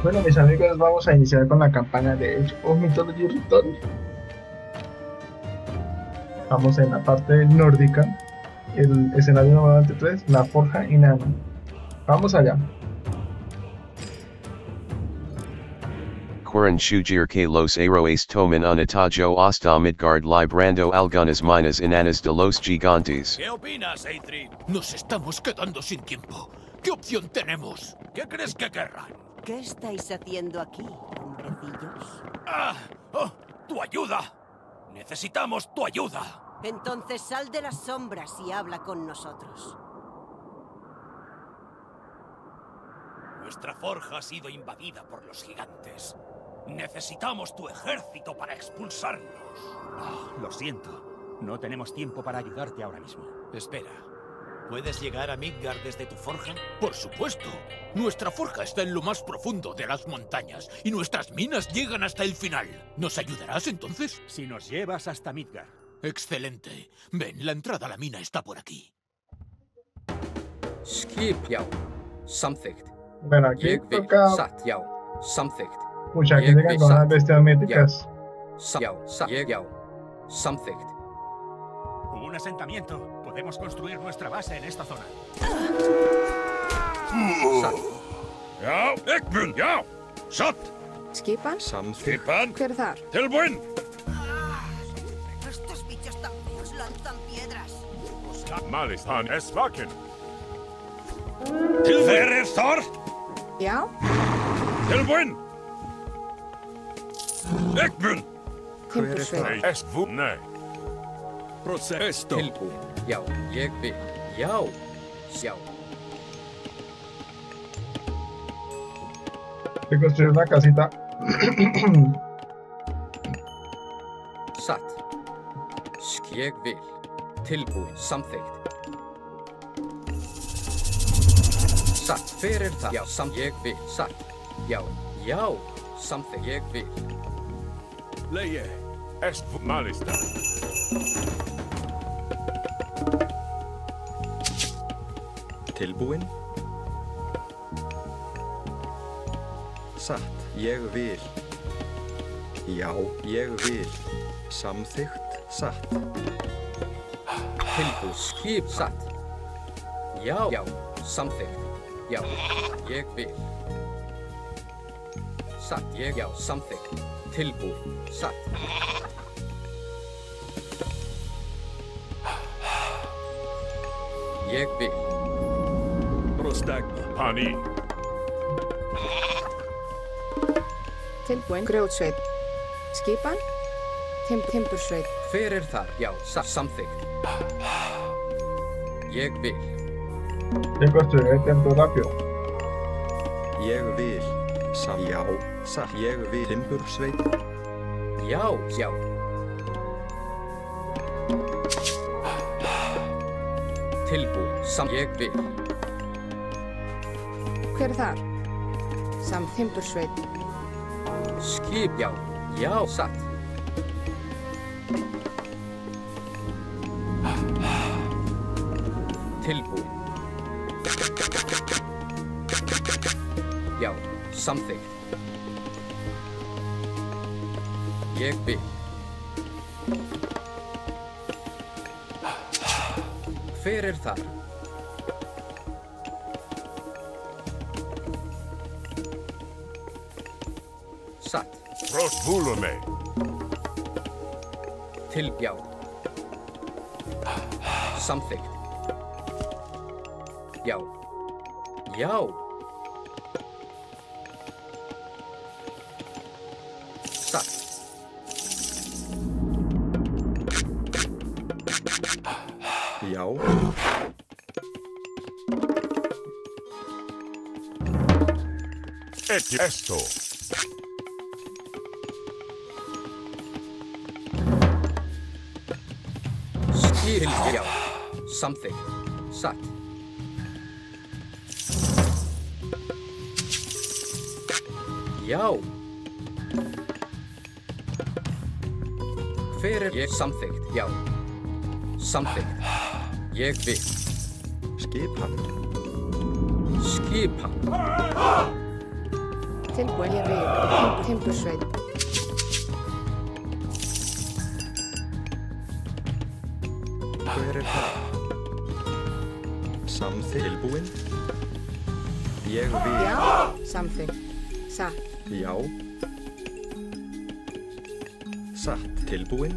Bueno, mis amigos, vamos a iniciar con la campaña de Age of Mythology Return. Vamos en la parte nórdica, el escenario número 23, la forja enana. Vamos allá. Quarren Shujir que los héroes tomen unitajo hasta Midgard librando algunas minas enanas de los gigantes. ¿Qué opinas, Eithril? Nos estamos quedando sin tiempo. ¿Qué opción tenemos? ¿Qué crees que querrán? ¿Qué estáis haciendo aquí, hombrecillos? ¡Ah! ¡Oh! ¡Tu ayuda! ¡Necesitamos tu ayuda! Entonces sal de las sombras y habla con nosotros. Nuestra forja ha sido invadida por los gigantes. Necesitamos tu ejército para expulsarlos. Lo siento. No tenemos tiempo para ayudarte ahora mismo. Espera. ¿Puedes llegar a Midgard desde tu forja? ¡Por supuesto! Nuestra forja está en lo más profundo de las montañas y nuestras minas llegan hasta el final. ¿Nos ayudarás entonces? Si nos llevas hasta Midgard. Excelente. Ven, la entrada a la mina está por aquí. Skipjá, samþykkt. Bueno, aquí Ég vil, toca satt, já, samþykkt. mucha que Ég llegan vil, con las satt. bestias míticas. Já, satt, ég, já, samþykkt. Un asentamiento. Podemos construir nuestra base en esta zona. Satt, Já, Ekmun, já! Satt! Skipan? samþykkt. Skipan, Hver er þar? tilbúin! Estos bichos tan feos lanzan piedras. Malistan es vaken. Hver þar? Já, Tilbúin! Ekmun! timbursveit. Es vu nei. Procesto! Tilbúin, já, ég vil, já, já. Hay que construir una casita. Satt. Ég vil, tilbúin, samþykkt. Satt, hver er það? Já, ég vil, satt. Já, já, samþykkt, ég vil. Leie. Es vu Malistan. Tilbúin? Satt, ég vil. Já, ég vil. Samþykkt, satt. Tilbúin, skip, satt. Já, já, samþykkt. Já, ég vil. Satt, ég, já, samþykkt. Tilbúin, satt. Ég vil. Prostagma. Pani. Tilbúin. Grjótsveit. Skipan? Timbursveit. Hver er þar? Já, samþykkt. Ég vil. Hay que construir el templo rápido. Ég vil. Já, satt. Ég vil. Timbursveit. Já, já. Tilbúin, ég vil. Hver er þar? Timbursveit. Skip, já, já, satt. Tilbúin. Já, samþykkt. Ég vil. Hver er þar? Satt. Prost vulume. Já. Samþykkt. Já. Já. Satt. Já. Et esto. Skil, já. Samþykkt. Satt. Já. Hver er ég? Samþykkt, já. Samþykkt. Ég vil. Skipan. Skipan. Tilbúin, ég vil. Timbursveit. Hver er það? Tilbúin? Ég vil. Já, samþykkt. Satt. Já. Satt. Tilbúin?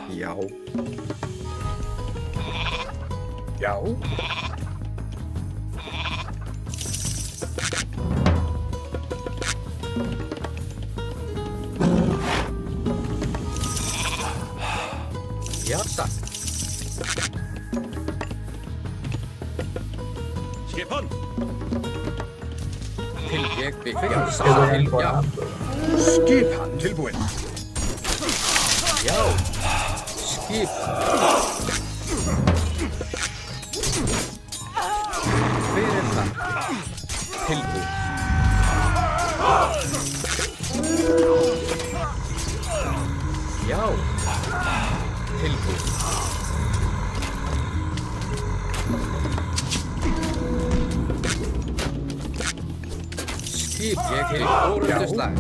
Já. Já. Já, satt. Skipan! Ég vil. Já, satt. Já. Skipan tilbúin. Já. Skipan. Hver er það? Tilbúin. Já. Tilbúin. Skip, ég til orðuslag.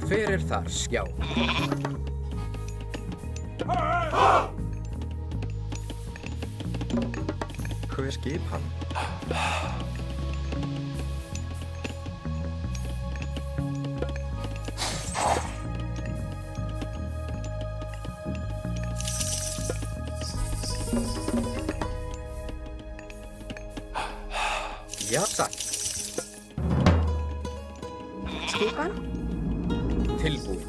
Hver er þar? Já. Hver skipan? Já, satt. Skipan? Tilbúin.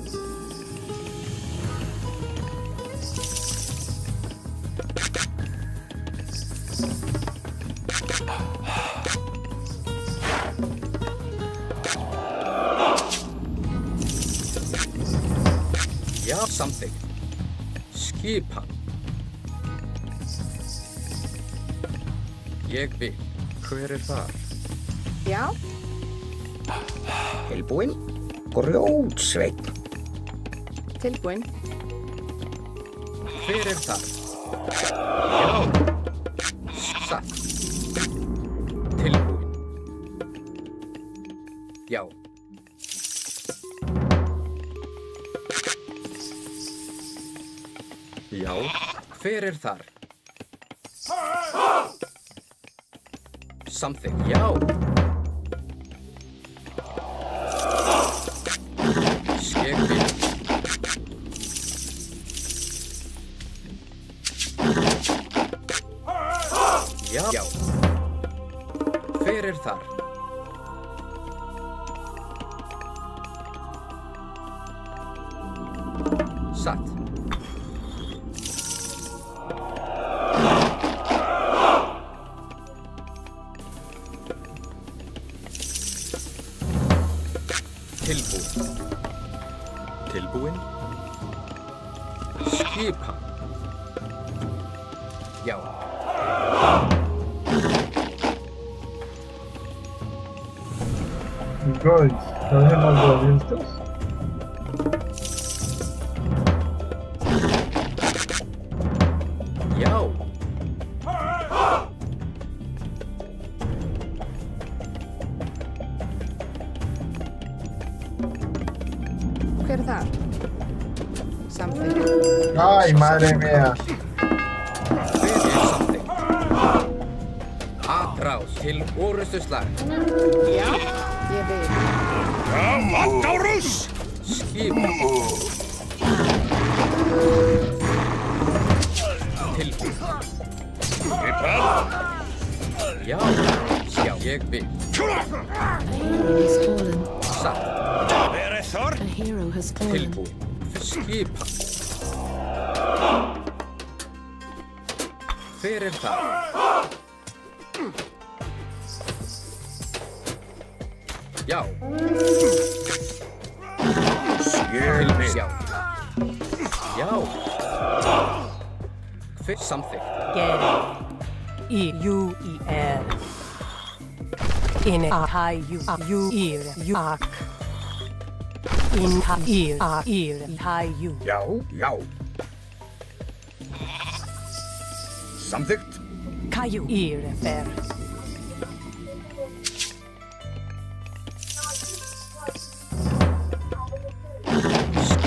Já, samþykkt. Skipan. Ég vil. Hver er þar? Já. Tilbúin? Grjótsveinn. Tilbúin. Hver er þar? Já. Satt. Tilbúin. Já. Já. Hver er þar? Something. Já. Ég vil. Já. Já. Hver er þar? Satt. Tilbúin. Tilbúin? Skipan. Já. Guys, ¿no dejemos algo abiertos? Já. Hver er það? Samþykkt. Ay, madre mía. Hver er samþykkt? Atrás til orrustuslag. Já, ég vil. Matárus! Skipan. Tilbúin. Skipan! Já. Já, ég vil. He's fallen. Satt. Berethor! A hero has fallen. Tilbúin. Skipan. Hver er það? Já. Tilbúin. Já. Já. Hver samþykkt? I-U-I-R Ine-A-H-U-A-U-Ir-U-A-K Já, já. Samþykkt.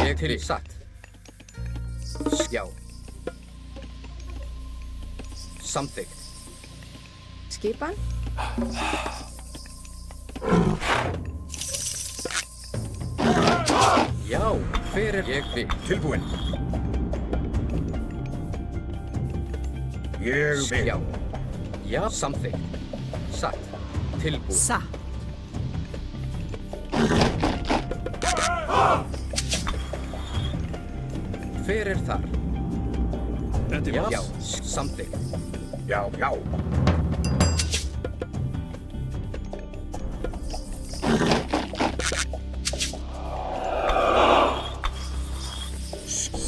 Ég til satt. Já. Samþykkt. Skipan? Já, fyrir ég vil. Tilbúinn. Ég vil. Já. Já, samþykkt. Satt. Tilbúin. Satt. Fyrir þar. Já, samþykkt. Já, já.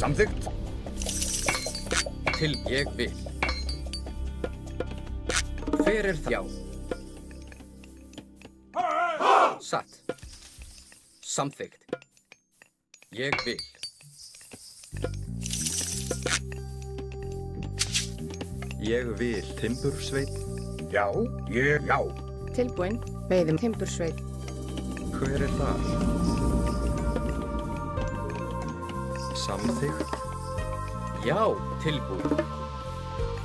Samþykkt. Til ég vil. Fyrir þar. Já. Satt. Samþykkt. Ég vil. Ég vil timbursveit. Já, já. Tilbúin. Veiðum timbursveit. Hver er það? Samþykkt. Já, tilbúin.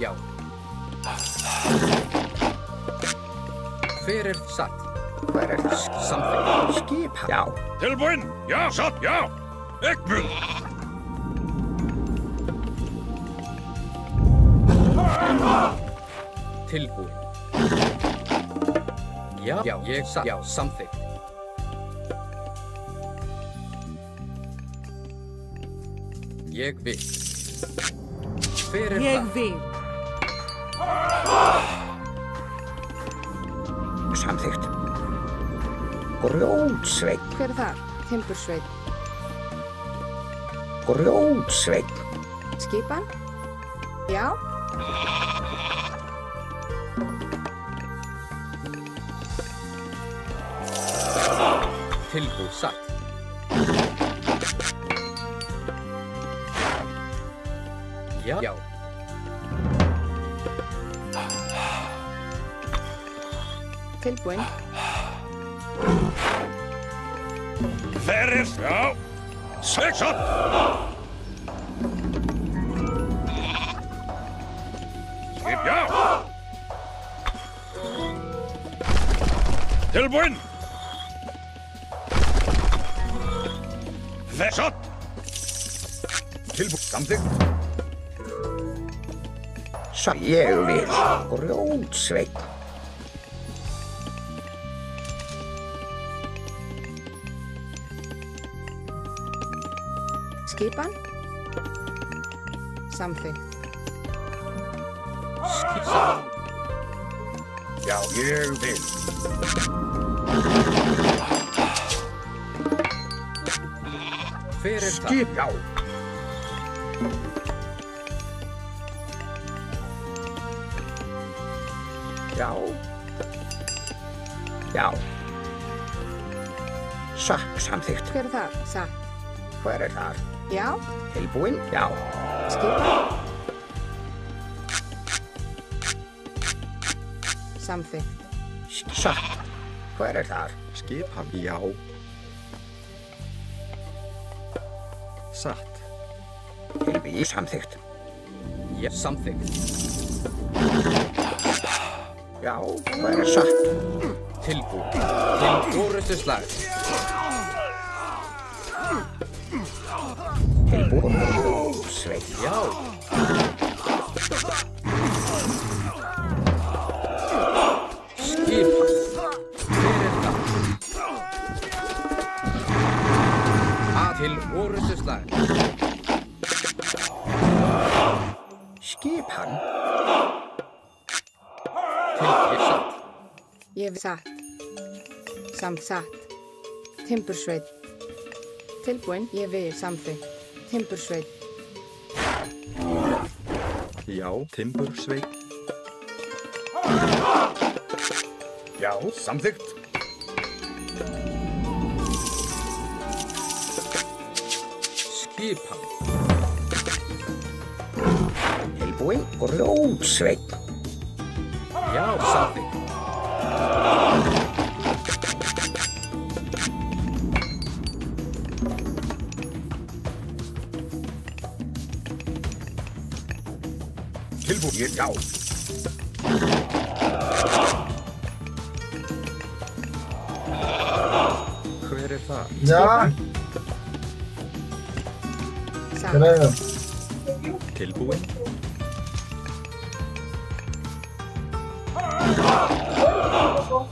Já. Fyrir satt. Hver er það? Samþykkt. Skipan. Já. Tilbúinn! Já, satt, já! Ekbjörn! Tilbúin. Já, já, ég satt. Já, samþykkt. Ég vil. Fyrir það. Ég vil. Samþykkt. Grjótsveit. Hver er það? Timbursveit. Grjótsveit. Skipan? Já. Tilbúin. Satt. Já. Já. Tilbúin. Fyrir! Já! Sex upp! Skip, já! Tilbúinn! Þess upp! Tilbúinn. Samþykkt. Ég vil. Grjótsveit. Skipan? Samþykkt. Já, ég vil. Fyrir það. Skip, já. Já. Já. Samþykkt. Hver er það? Satt. Hver er það? Já. Tilbúinn? Já. Skipan? Samþykkt. Satt. Hver er það? Skipan. Já. Satt. Tilbúinn. Samþykkt. Já, samþykkt. Já, hver er satt? Tilbúin. Til orrustuslag. Tilbúinn. Sveit. Já. Skipan. Fyrir það. Til orrustuslag. Skipan. Til satt. Ég vil satt. Satt. Timbursveit. Tilbúin. Ég vil samþykkt. Timbursveit. Já, timbursveit. Já, samþykkt. Skipan. Tilbúin, grjótsveinn. Já, samþykkt. Tilbúin, já. Hver það? Já! Satt. Creo. Tilbúin.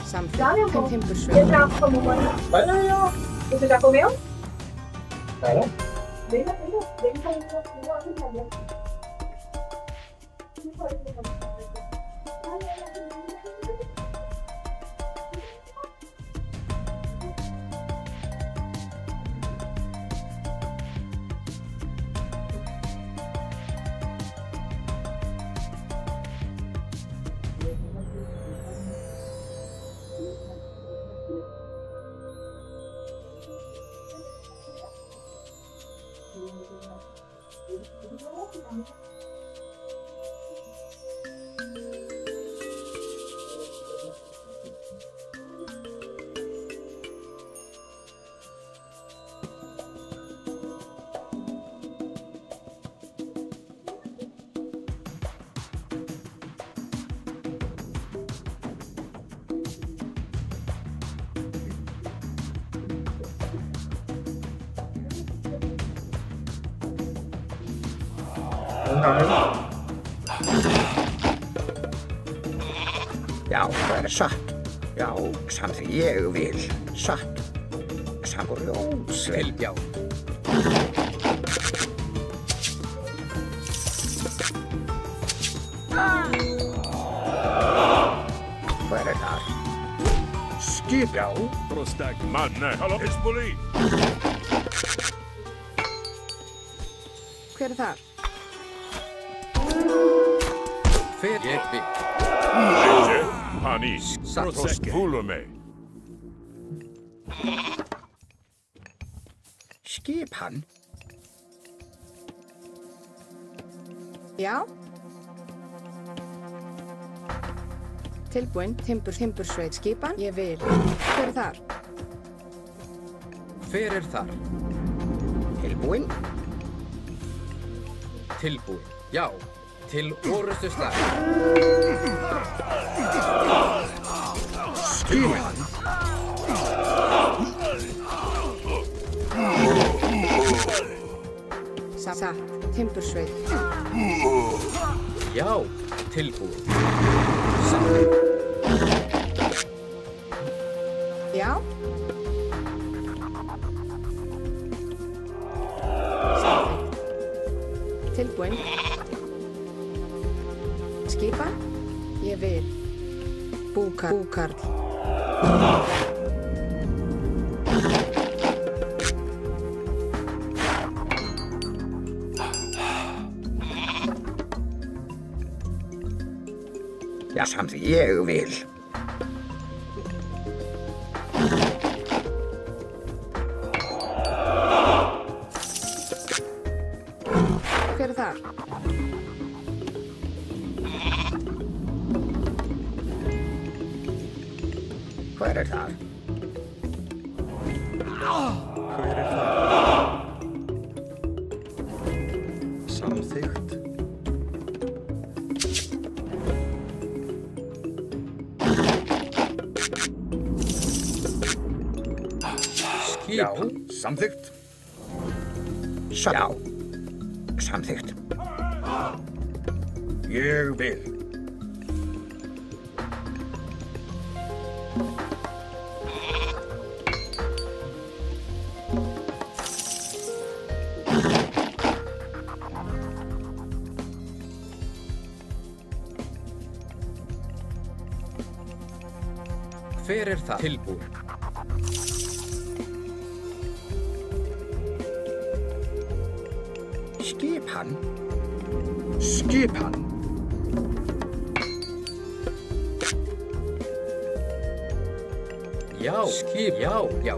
Samþykkt. Timbursveit. ¿Usted ya comió? Claro. Venga, venga. Já, það satt. Já, samþykkt, ég vil. Satt. Grjótsveinn. Já. Hver það? Skip, já. Prostak manne, hallo, Hezbollah. Hver þar? Hver ég vil. Leže, pani, Satt. prostak fulume. Skip hann. Já. Tilbúin. Timbursveit. Skipan. Ég vil. Hver þar? Hver þar? Tilbúin. Tilbúin. Já. Til orustu stað. Skip hann. Satt. Timbursveit. Já. Tilbúin. Samþykkt. Já. Samþykkt. Tilbúin. Skipan. Ég vil. Búkarl. Já, samþykkt, ég vil. Hver þar? Hver það? Hver það? Samþykkt. Já, samþykkt. Já, samþykkt. Ég vil. Hver það? Tilbúin. Skip hann. Skip hann. Já. Skip. Já. Já.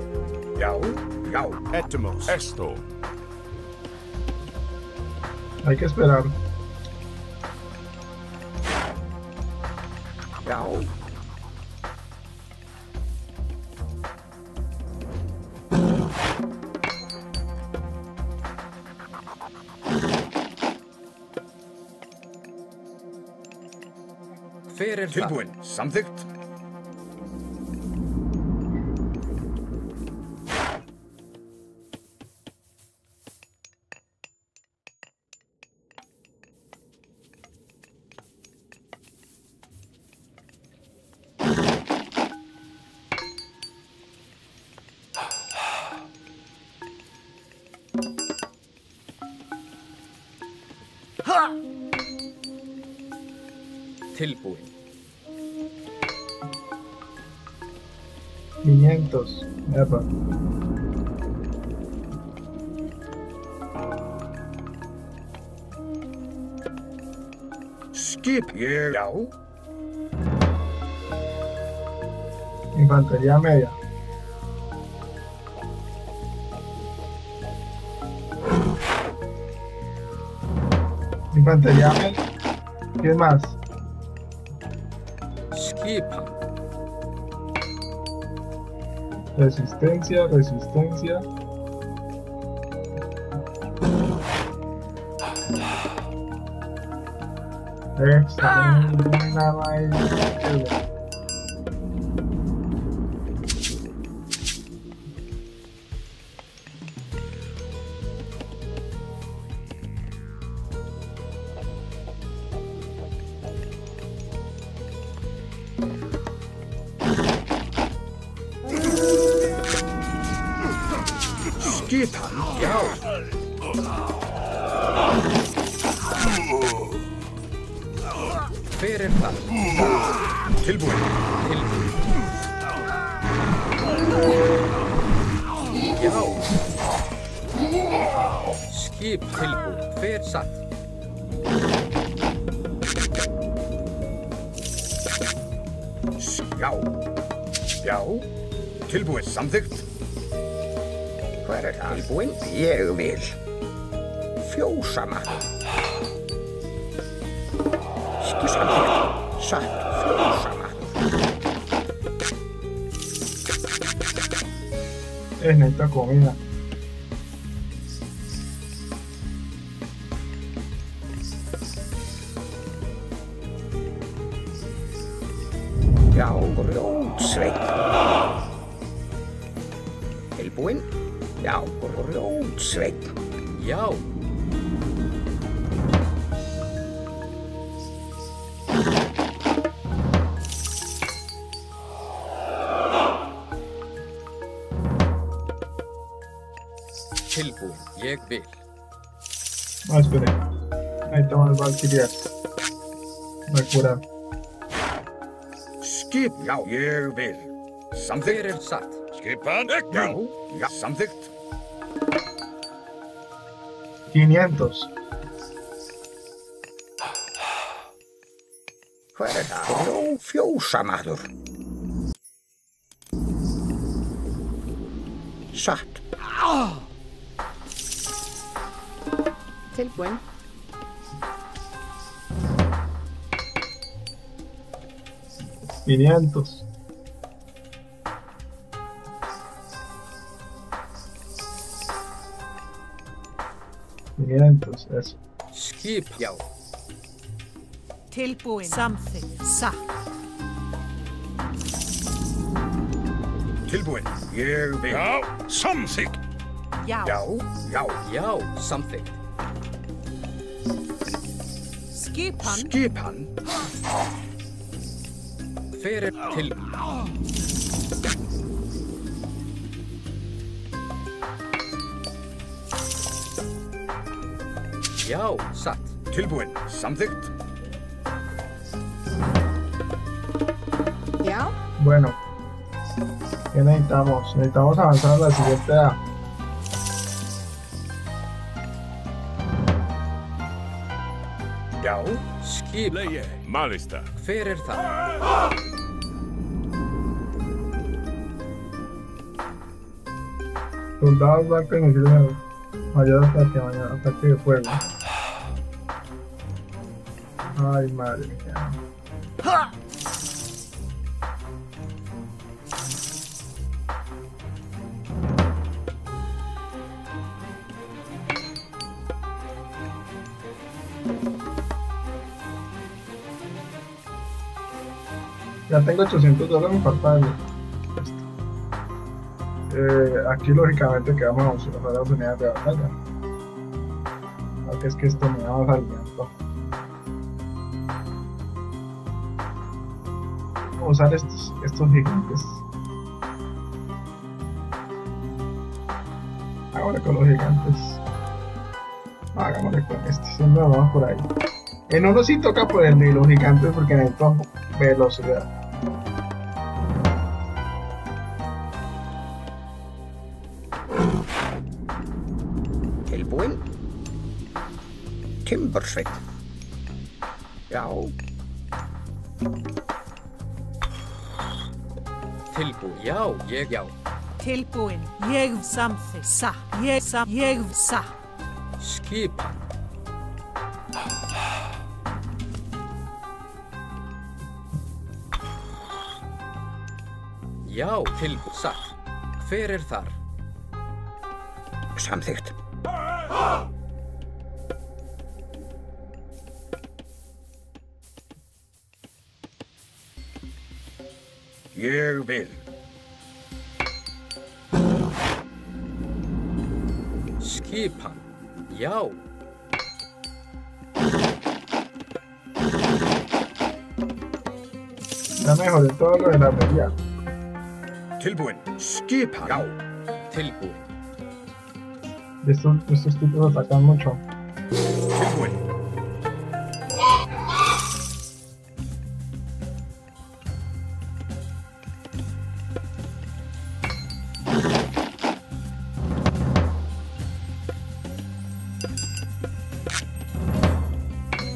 Já, já. Etmos. Esto. Hay que esperar. Já. Hver er það? Tilbúin. Samþykkt. Tilbúin. 500. Epa. Skip. Já. Infantería media. Infantería media. ¿Quién más? Skipan. Resistencia, resistencia. Esta vaina. Skipan. Já. Hver er það? Tilbúin. Tilbúin. Já. Skip tilbúin. Hver satt? Já. Já. Tilbúin. Samþykkt. Hver er það? Tilbúin. Ég vil. Fjósama. Samþykkt. Satt. Fjósama. Necesito comida. Já, grjótsveinn. Tilbúin. Já, grjótsveinn. Já. Tilbúin. Ég vil. No, espere. Ahí estamos Valkyrias. Me curan. Skip. Já, ég vil. Samþykkt. Hver er satt? Skipan. Já. Já. Samþykkt. 500. Hver er það? Fjósamaður. Satt. Tilbúin. $500. Eso. Skip. Já. Tilbúin. Samþykkt. Satt. Tilbúin. Ég vil. Já. Samþykkt. Já. Já. Já. Já. Samþykkt. Skipan. Skipan. Hver er tilbúin? Já, satt. Tilbúin. Samþykkt. Já. Bueno. ¿Qué necesitamos? Necesitamos avanzar a la siguiente A. Já. Skip. Leie. Malista. Hver er það? Soldados va a permitir mayor ataque de fuego. Ay, madre mía. Ya tengo $800, me falta esto. Aquí lógicamente que vamos a usar las unidades de batalla. Aunque es que esto me va a dar aliento. Vamos a usar estos gigantes. Ahora con los gigantes. Hagámosle con este, siempre vamos por ahí. En uno sí toca ponerle los gigantes porque necesito velocidad. El buen Timberswit. Ja. Tilbúin. Já, ég já. Tilbúin. Ég samþykka. Ég sa. Skipan. Já, tilbúin. Satt. Hver þar? Samþykkt. Ég vil. Skipan. Já. Ya mejoré todo lo de la herrería. Tilbúin. Skipan. Já. Tilbúin. Estos tipos atacan mucho. Tilbúin.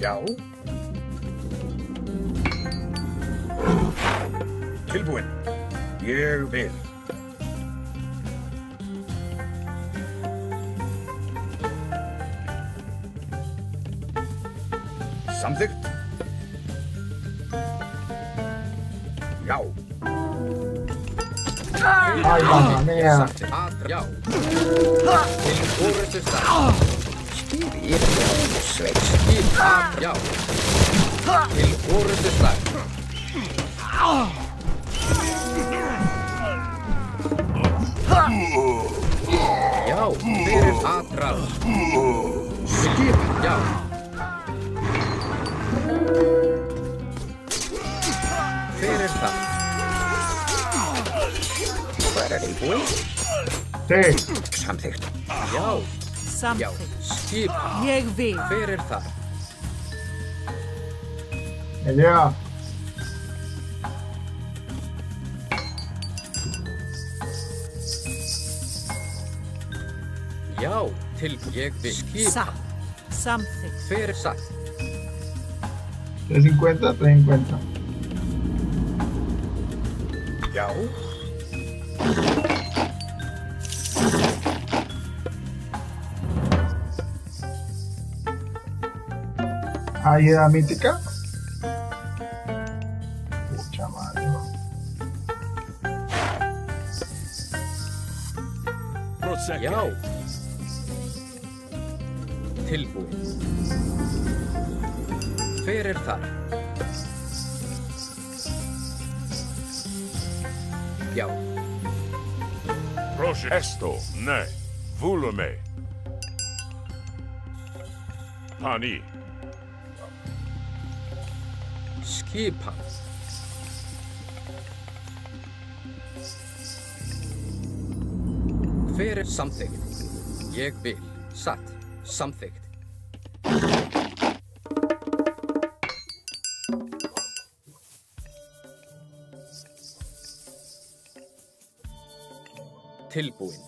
Já. Tilbúin. Ég vil. Samþykkt. Já. Ay, mamma mía. Já. Til orðstu stað. Skýri ég sveit. Skipan. Já. Til orðstu stað. Já, fyrir aðráð. Skipan. Já. Fyrir það. Hvað tilbúin? Sí. Samþykkt. Já. Já. Samþykkt. Skipan. Ég vil. Fyrir það. Me llega. Já, til ég vil. Skipan. Satt. Samþykkt. Fyrir satt. 350, 350. Já. Ayuda mítica. Pucha madre. Já. Tilbúin. Fyrir þar. Já. Proszę. Esto, ne. Volume. Pani. Skipan. Fyrir samþykkt. Ég vil. Satt. Samþykkt. Tilbúin.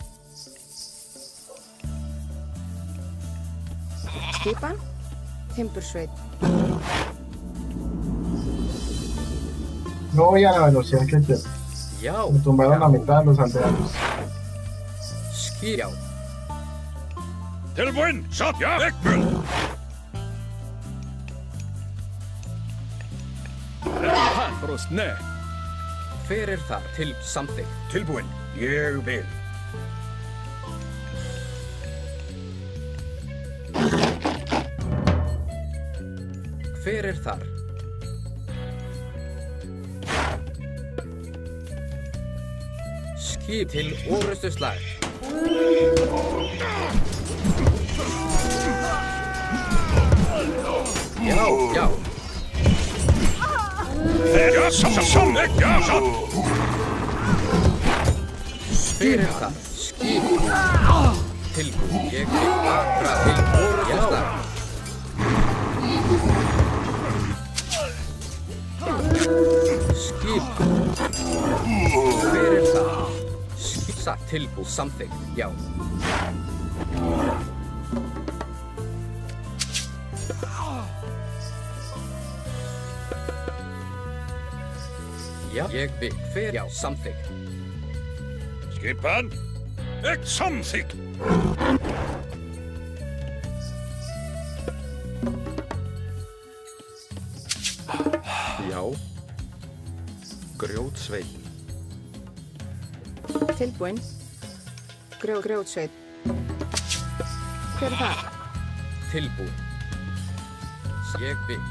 Skipan. Timberswit. No voy a la velocidad que quiero. Já. Me tumbaron a mitad los aldeanos. Já. Tilbúin. Satt. Ja. Ekbel. Skipan! Brostne! Hver þar til samþykkt? Tilbúin. Ég vil. Hver þar? Skip til orustu slag. Já, já. Ja, samþykkt, ja, satt. Hver þar? Skip. Tilbúin. Ég vil akra til orustu slag. Skip. Hver það? Skip satt tilbúið samþykkt, já. Já, ég vil. Hver já, samþykkt. Skipan. Samþykkt. Já. Grjótsveit. Tilbúin. Grjótsveit. Hver það? Tilbúin. Ég vil.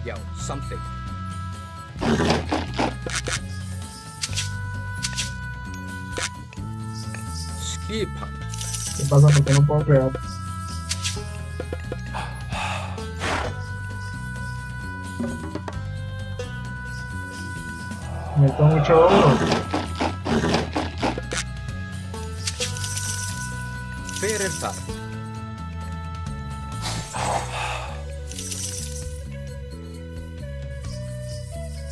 Já, samþykkt. Skipan. ¿Qué pasa? Porque no puedo crear. Meto mucho oro. Hver þar?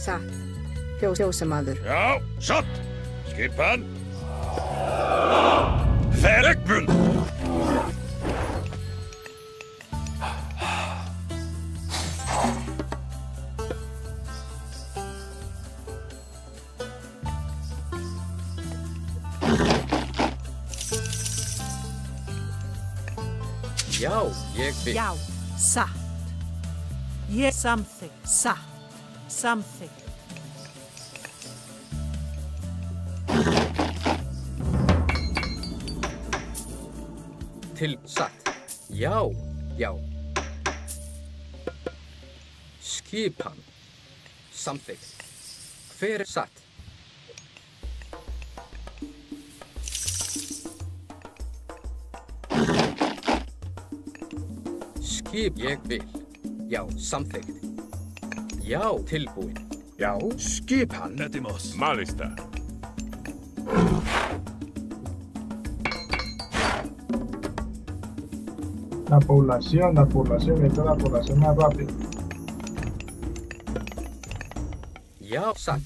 Satt. Fjósamaður. Já, satt. Skipan. Ferregbund. Já, ég vil. Já, satt. Ég samþykkt, satt. Samþykkt. Til satt. Já, já. Skipan. Samþykkt. Hver satt? Skip ég vil. Já, samþykkt. Já, tilbúin. Já, skipan. Netimos. Malista. La población, esta es la población más rápida. Já, satt.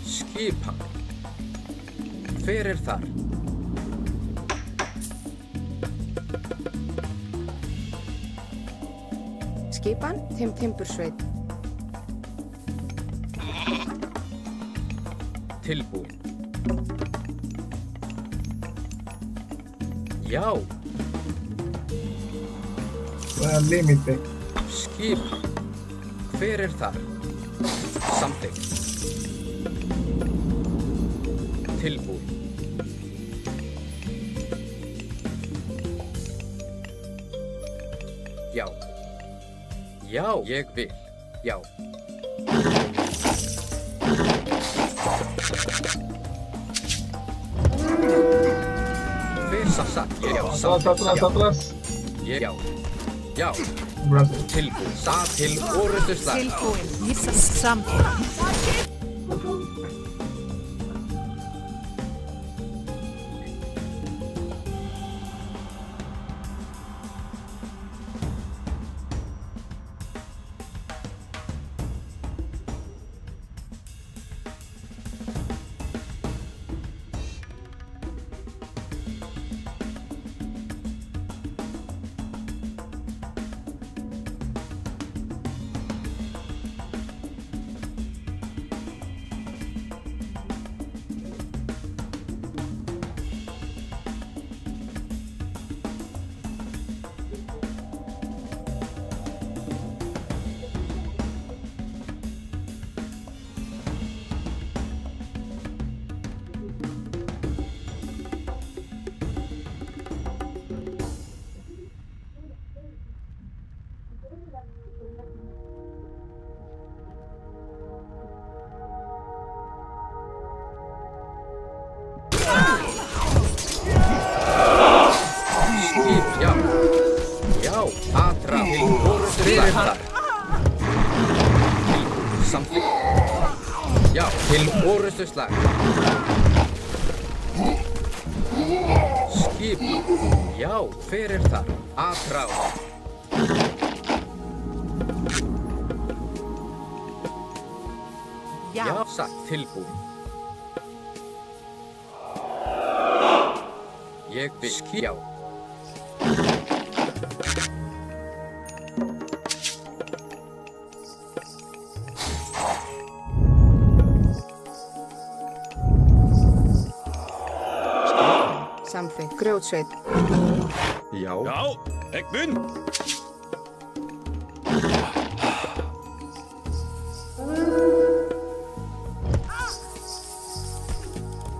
Skipan. Hver þar? Skipan, timbursveit. Tilbúin. Já. Al límite. Skipan. Hver þar? Samþykkt. Tilbúin. Já. Já, ég vil. Já. Hver satt? Já, Atrás. Já. Já. Brasil. Tilbúin. Satt til orustu slag. Tilbúin. Ég samþykkt. Orrustuslag. Skipan. Já, hver þar? Atrás. Já. Já, satt, tilbúin. Ég vil, já. Samþykkt. Grjótsveit. Já. Já, ég mun.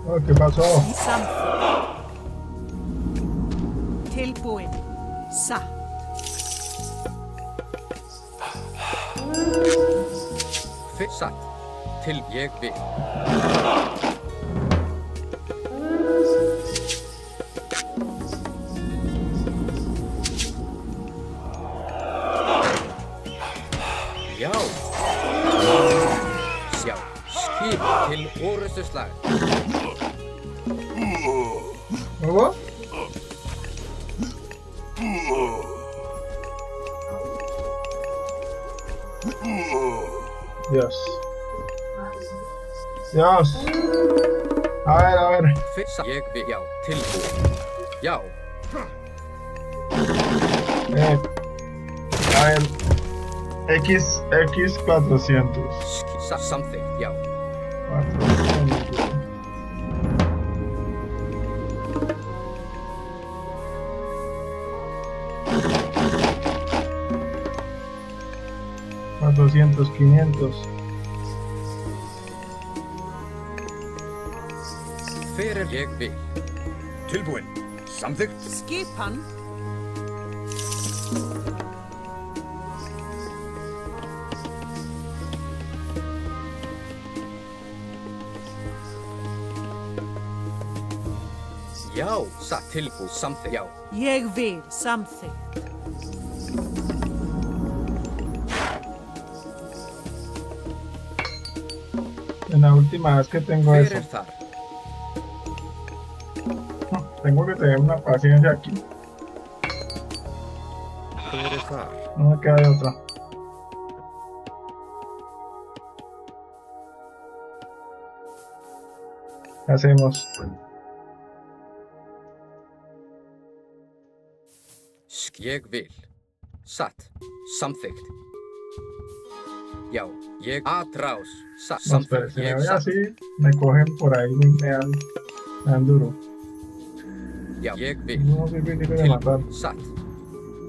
Oh, ¿qué pasó? Samþykkt. Tilbúin. Satt. Satt. Til ég vil. Já. Sjá. Skip til orrustuslag. ¿Cómo? Dios. Dios. A ver. Ég vil, já, tilbúin. Já. A ver. X 400. Samþykkt, já. 400, 500. Hver ég vil. Tilbúin. Samþykkt. Skipan. Já, satt, tilbúin, samþykkt, já. Ég vil. Samþykkt. En la última vez que tengo eso. Þar. Tengo que tener una paciencia aquí. Þar. No me queda de otra. ¿Qué hacemos? Ég vil. Satt. Samþykkt. Já, ég atrás. No, espera, si me voy así, me cogen por ahí y me dan duro. Já, ég vil. No soy difícil de matar. Satt.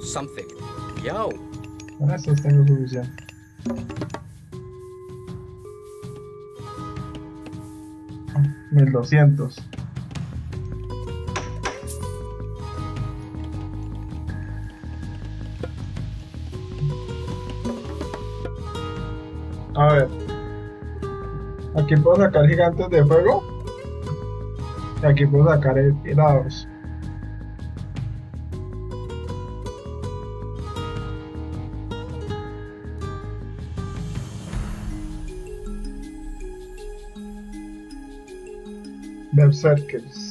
Samþykkt. Já. Con estos tengo suficiente. $1200. A ver, aquí puedo sacar gigantes de fuego y aquí puedo sacar helados. Berserkers.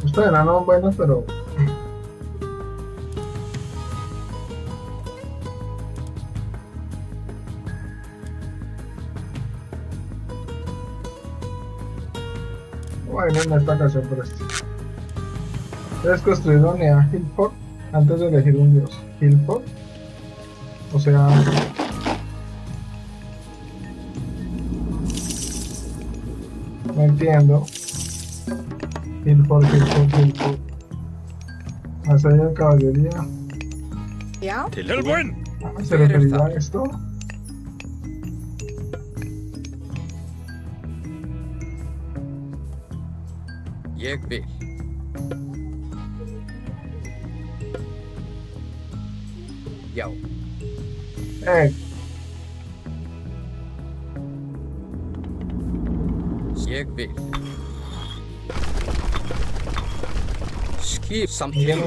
Estos enanos son buenos, pero bueno, en esta ocasión por esto. Debes construir una unidad Hillfort antes de elegir un dios. Hillfort, o sea, no entiendo. Hillfort. Asedio de caballería. ¿Ya? Tilbúin. ¿Se referirá a esto? Ég vil. Já. Ég vil. Skip samþykkt.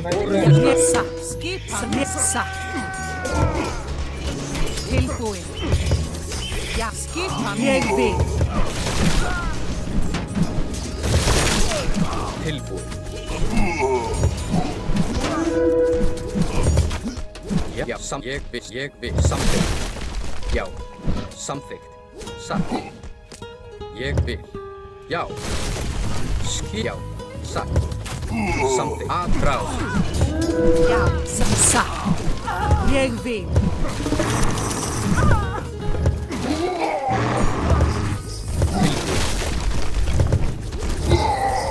Skipan satt. Tilbúin. Já, skipan ég vil. Tilbúin. Já, ég vil samþykkt. Já, samþykkt. Satt. Ég vil. Já. Já, satt. Samþykkt. Aðráð. Já, satt. Ég vil.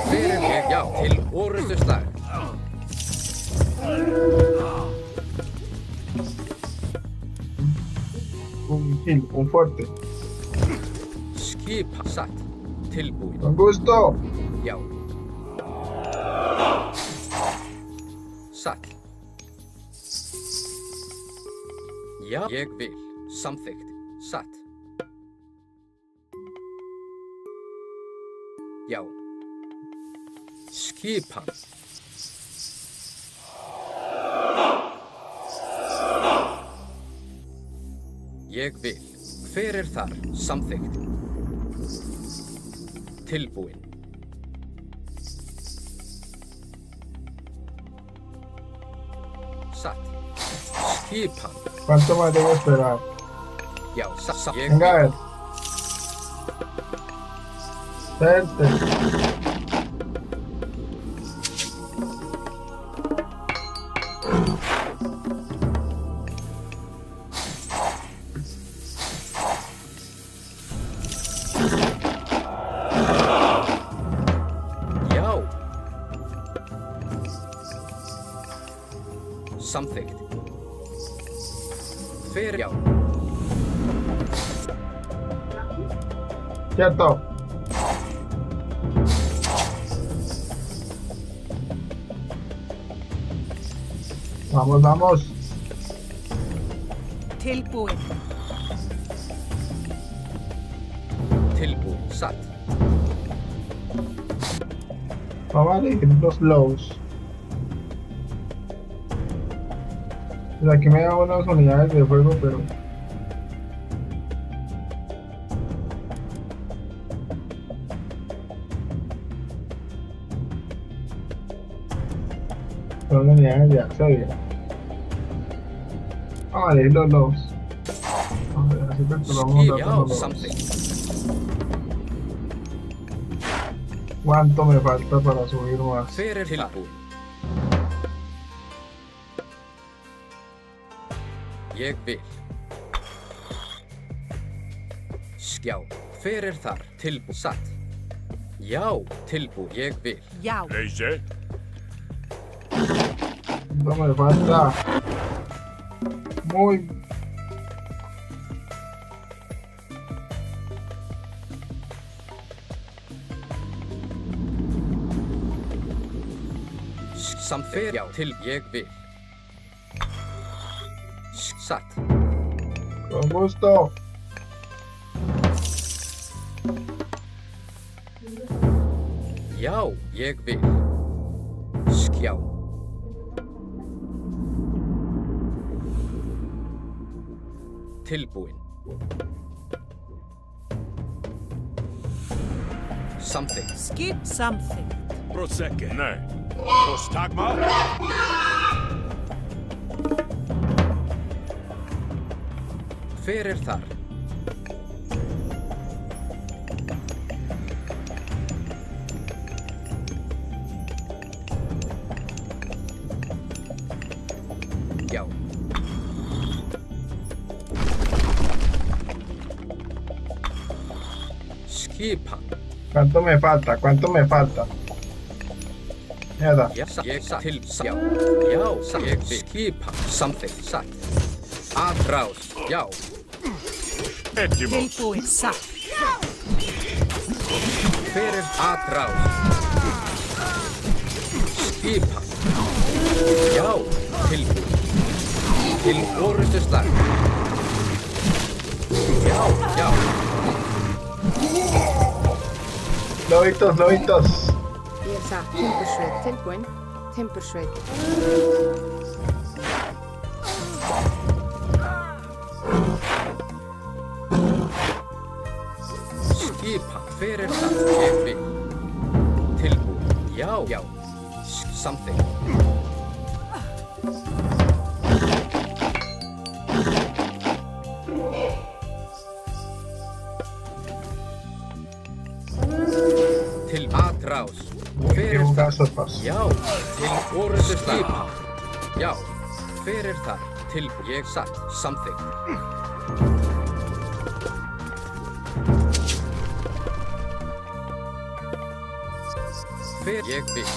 Fyrir ég já til orrustuslag. Un fuerte. Skipa satt. Tilbúin. Con gusto. Já. Satt. Já, ég vil. Samþykkt. Satt. Já. Skipan. Ég vil. Hver þar? Samþykkt. Tilbúin. Satt. Skipan. ¿Cuánto más debo esperar? Já, satt. Venga a ver. Vente. Samþykkt. Hver já. Cierto. Vamos, vamos. Tilbúin. Tilbúin. Satt. Vamos a elegir los lows. Pues aquí me da buenas unidades de fuego, pero son unidades de acceso. Vamos a elegir los lows. Así controlamos los lows. ¿Cuánto me falta para subir más? Ég vil. Já, hver þar? Tilbú, satt. Já, tilbú, ég vil. Já. Leyse. No me falta. Muy. Samþykkt. Já, til ég vil. Satt. Con gusto. Já, ég vil. Skjá. Tilbúin. Samþykkt. Skip samþykkt. Prosecke. Nei. Prostagma. Hver þar? Já. Skipan. ¿Cuánto me falta? ¿Cuánto me falta? Mierda. Já, ég satt til. Já. Já, ég vil. Skipan. Samþykkt. Satt. Aðráð. Já. Tilbúin. Satt. Hver aðráð? Skipan. Já. Tilbúin. Til orrustuslag. Já, já. Lobitos, lobitos. Ég satt. Timbursveit tilbúin. Timbursveit. Skipa, hver það? Ég vil. Tilbúin. Já. Something. Til atrás. Hver það? Já, til orðið skipa. Já, hver það? Til ég satt. Something. Hver ég vil.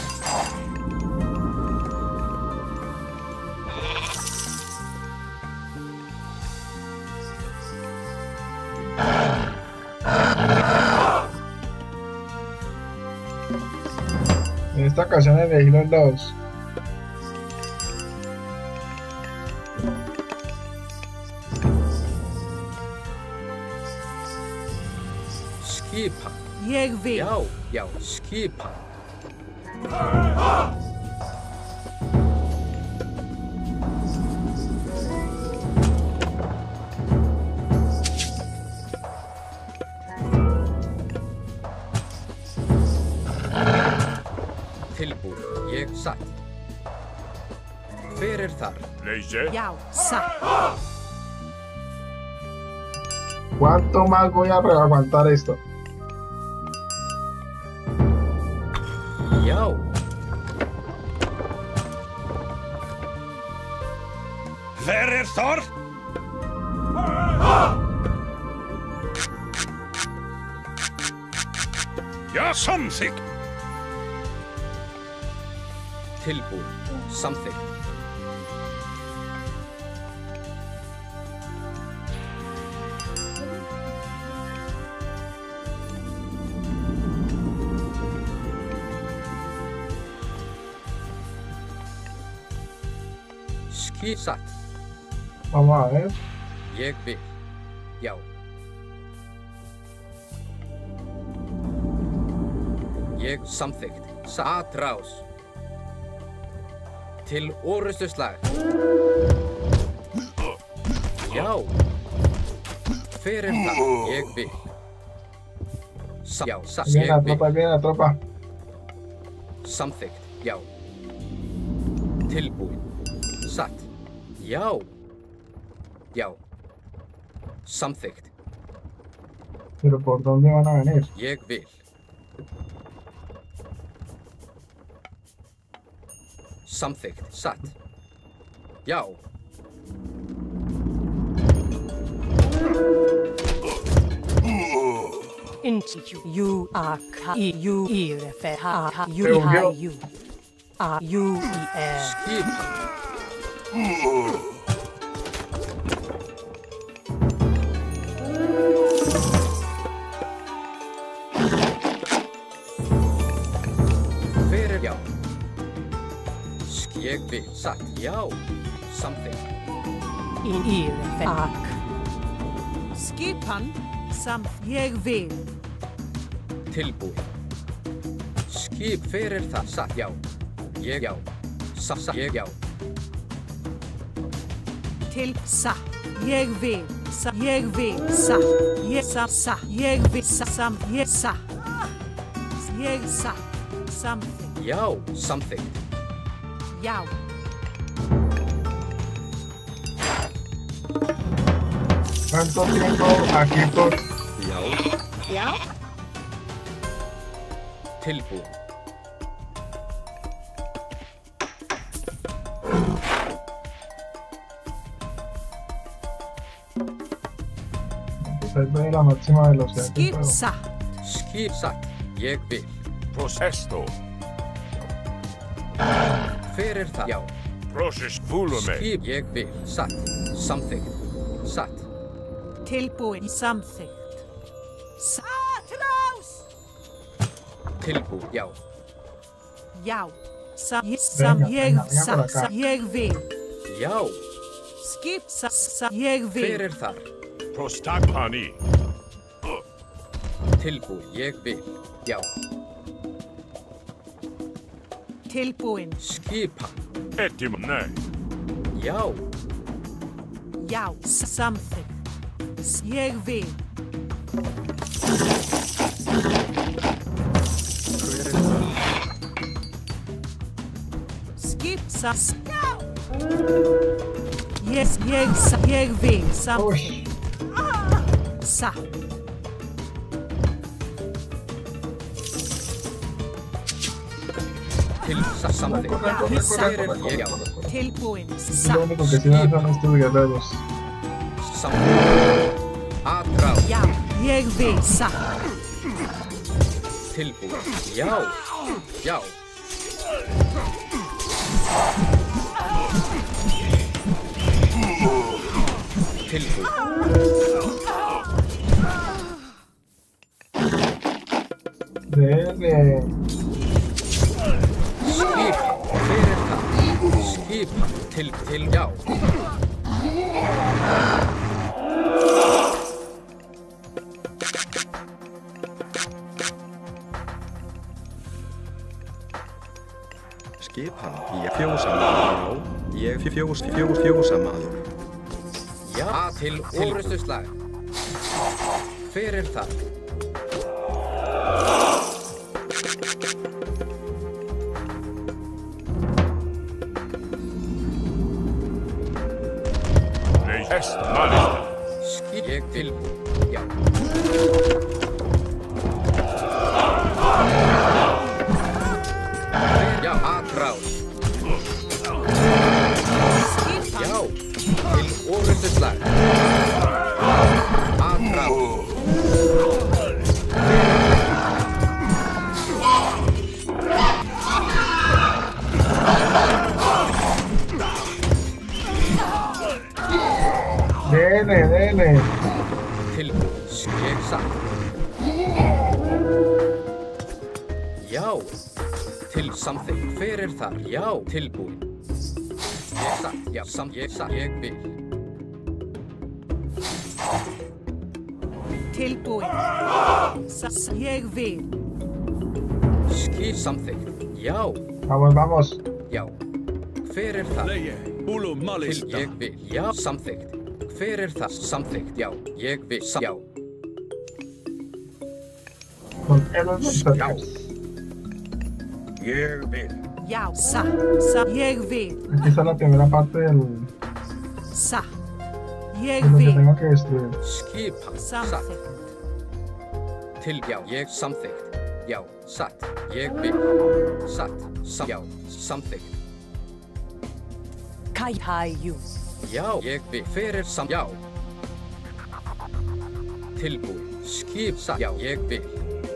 En esta ocasión elegí los dos. Skipa. Ég vil. Já, skipa. Tilbúin, ég satt. Hver þar? Leise. Já, satt. ¿Cuánto más voy a aguantar esto? Já. Hver þar? Ja, samþykkt. Tilbúin, samþykkt. Satt. Vamos a ver. Ég vil. Já. Ég samþykkt. Atrás. Til orrustuslag. Já. Hver það? Ég vil. Já, ég vil. Viene la tropa. Samþykkt. Já. Tilbúin. Satt. Já. Samþykkt. Pero ¿por dónde van a venir? Ég vil. Samþykkt. Satt. Já. You are Skip. Hver já. Ég vil. Satt. Já. Samþykkt. Skipan ég vil. Tilbúin. Skip hver það? Satt. Já. Ég já. Satt. Ég já. Til satt. Ég vil. Ég vil. Satt. Ég satt. Ég vil. Satt. Ég satt. Ég satt. Samþykkt. Já. Samþykkt. Já. ¿Cuánto tiempo aquí por...? Já. Tilbúin. Observe la máxima velocidad. Skip satt. Skip satt. Ég vil. Procesto. Hver það? Já. Process fúlume. Skip ég vil. Satt. Samþykkt. Satt. Tilbúin. Samþykkt. Atrás! Tilbúin. Já. Já. Ég vil. Já. Skip ég vil. Hver þar? Prostagpani. Tilbúin. Ég vil. Já. Tilbúin. Skipan. Nei. Já. Já. Samþykkt. Ég vil. Skip. Yes, ég vil. Samþykkt. Satt. Samþykkt. Tilbúin. Es lo único que tienen son estos guerreros. Samþykkt. Atrás. Já, ég vil. Satt. Tilbúin. Já. Já. Tilbúin. Dele. Skip. Til. Já. Skipan. Ég fjósamaður. Ég fjósamaður. Já. Til orrustuslag. Hver það? Ég til. Já. Já, atrás. Já, til orrustuslag. Atrás. Dele. Til. Ég satt. Já. Til samþykkt. Hver þar? Já. Tilbúin. Ég satt. Já. Ég satt. Ég vil. Tilbúin. Ég vil. Samþykkt. Já. Vamos. Já. Hver það? Til. Ég vil. Já. Samþykkt. Hver það? Samþykkt. Já. Ég vil. Já. Con Elon Já. Ég vil. Já. Ég vil. Aquí está la primera parte del... Ég de lo que vil. tengo que destruir. Skipan. Samþykkt. Til. Já. Ég samþykkt. Já. Satt. Ég vil. Satt. Já. Samþykkt. Kaihaiju. Já. Ég vil. Hver já. Tilbúin. Skip. Satt. Já. Ég vil.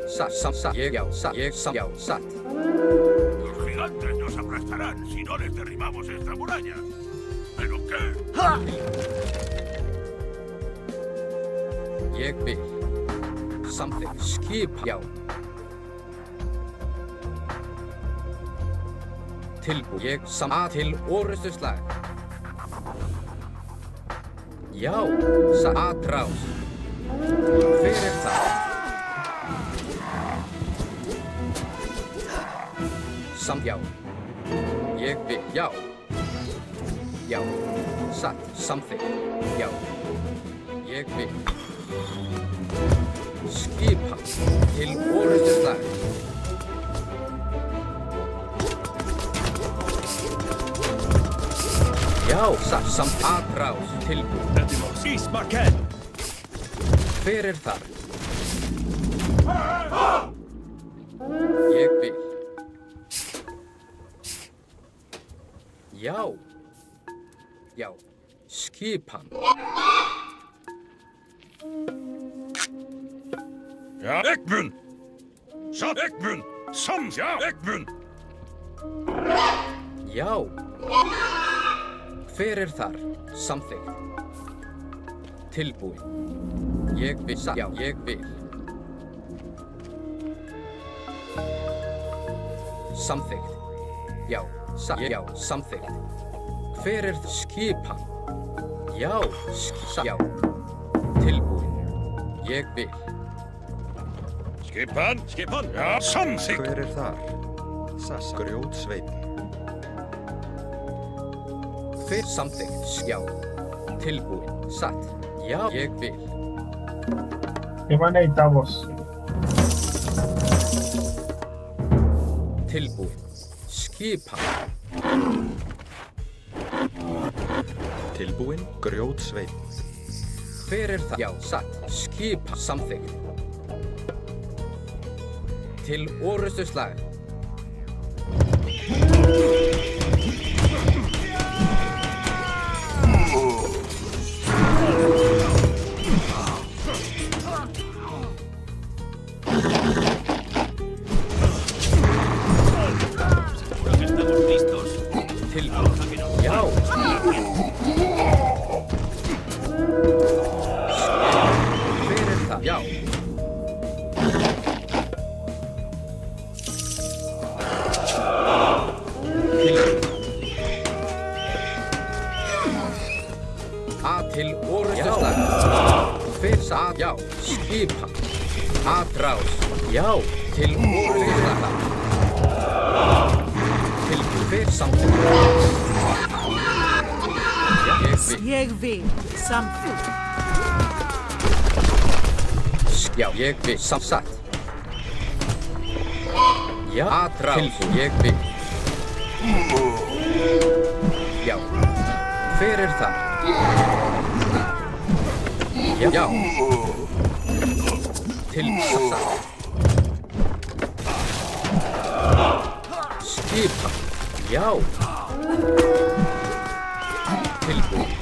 Satt. Ég. Já. Satt. Ég. Já. Satt. Los gigantes nos aplastarán si no les derribamos esta muralla. ¿Pero qué? Ég vil. Samþykkt. Skip. Já. Tilbúin. Ég til orrustuslag. Já. Atrás. Hver það? Já. Ég vil. Já. Já. Satt. Samþykkt. Já. Ég vil. Skipan. Til orrustuslag. Já. Satt. Atrás. Tilbúin. Hver þar? Ég vil. Já. Já. Skipan. Ja, Ekbun! Ekbun! Ja, Ekbun! Já. Hver þar? Samþykkt. Tilbúin. Ég vil. Já, ég vil. Samþykkt. Já. Já, samþykkt. Hver skipan? Já. Já. Tilbúin. Ég vil. Skipan? Ja, samþykkt. Hver þar? Sass. Grjótsveinn. Fyrir samþykkt. Já. Tilbúin. Satt. Já, ég vil. ¿Qué más necesitamos? Tilbúin. Skipa. Tilbúin. Grjótsveinn. Hver það? Já, satt. Skipa. Samþykkt. Til orrustu slag. Já, skipa. Atrás. Já, til orrustu. Til hver samþykkt. Ég vil. Samþykkt. Já, ég vil. Satt. Já, atrás. Tilbúin. Ég vil. Já. Hver það? Já. Til satt. Skipa. Já. Tilbúin.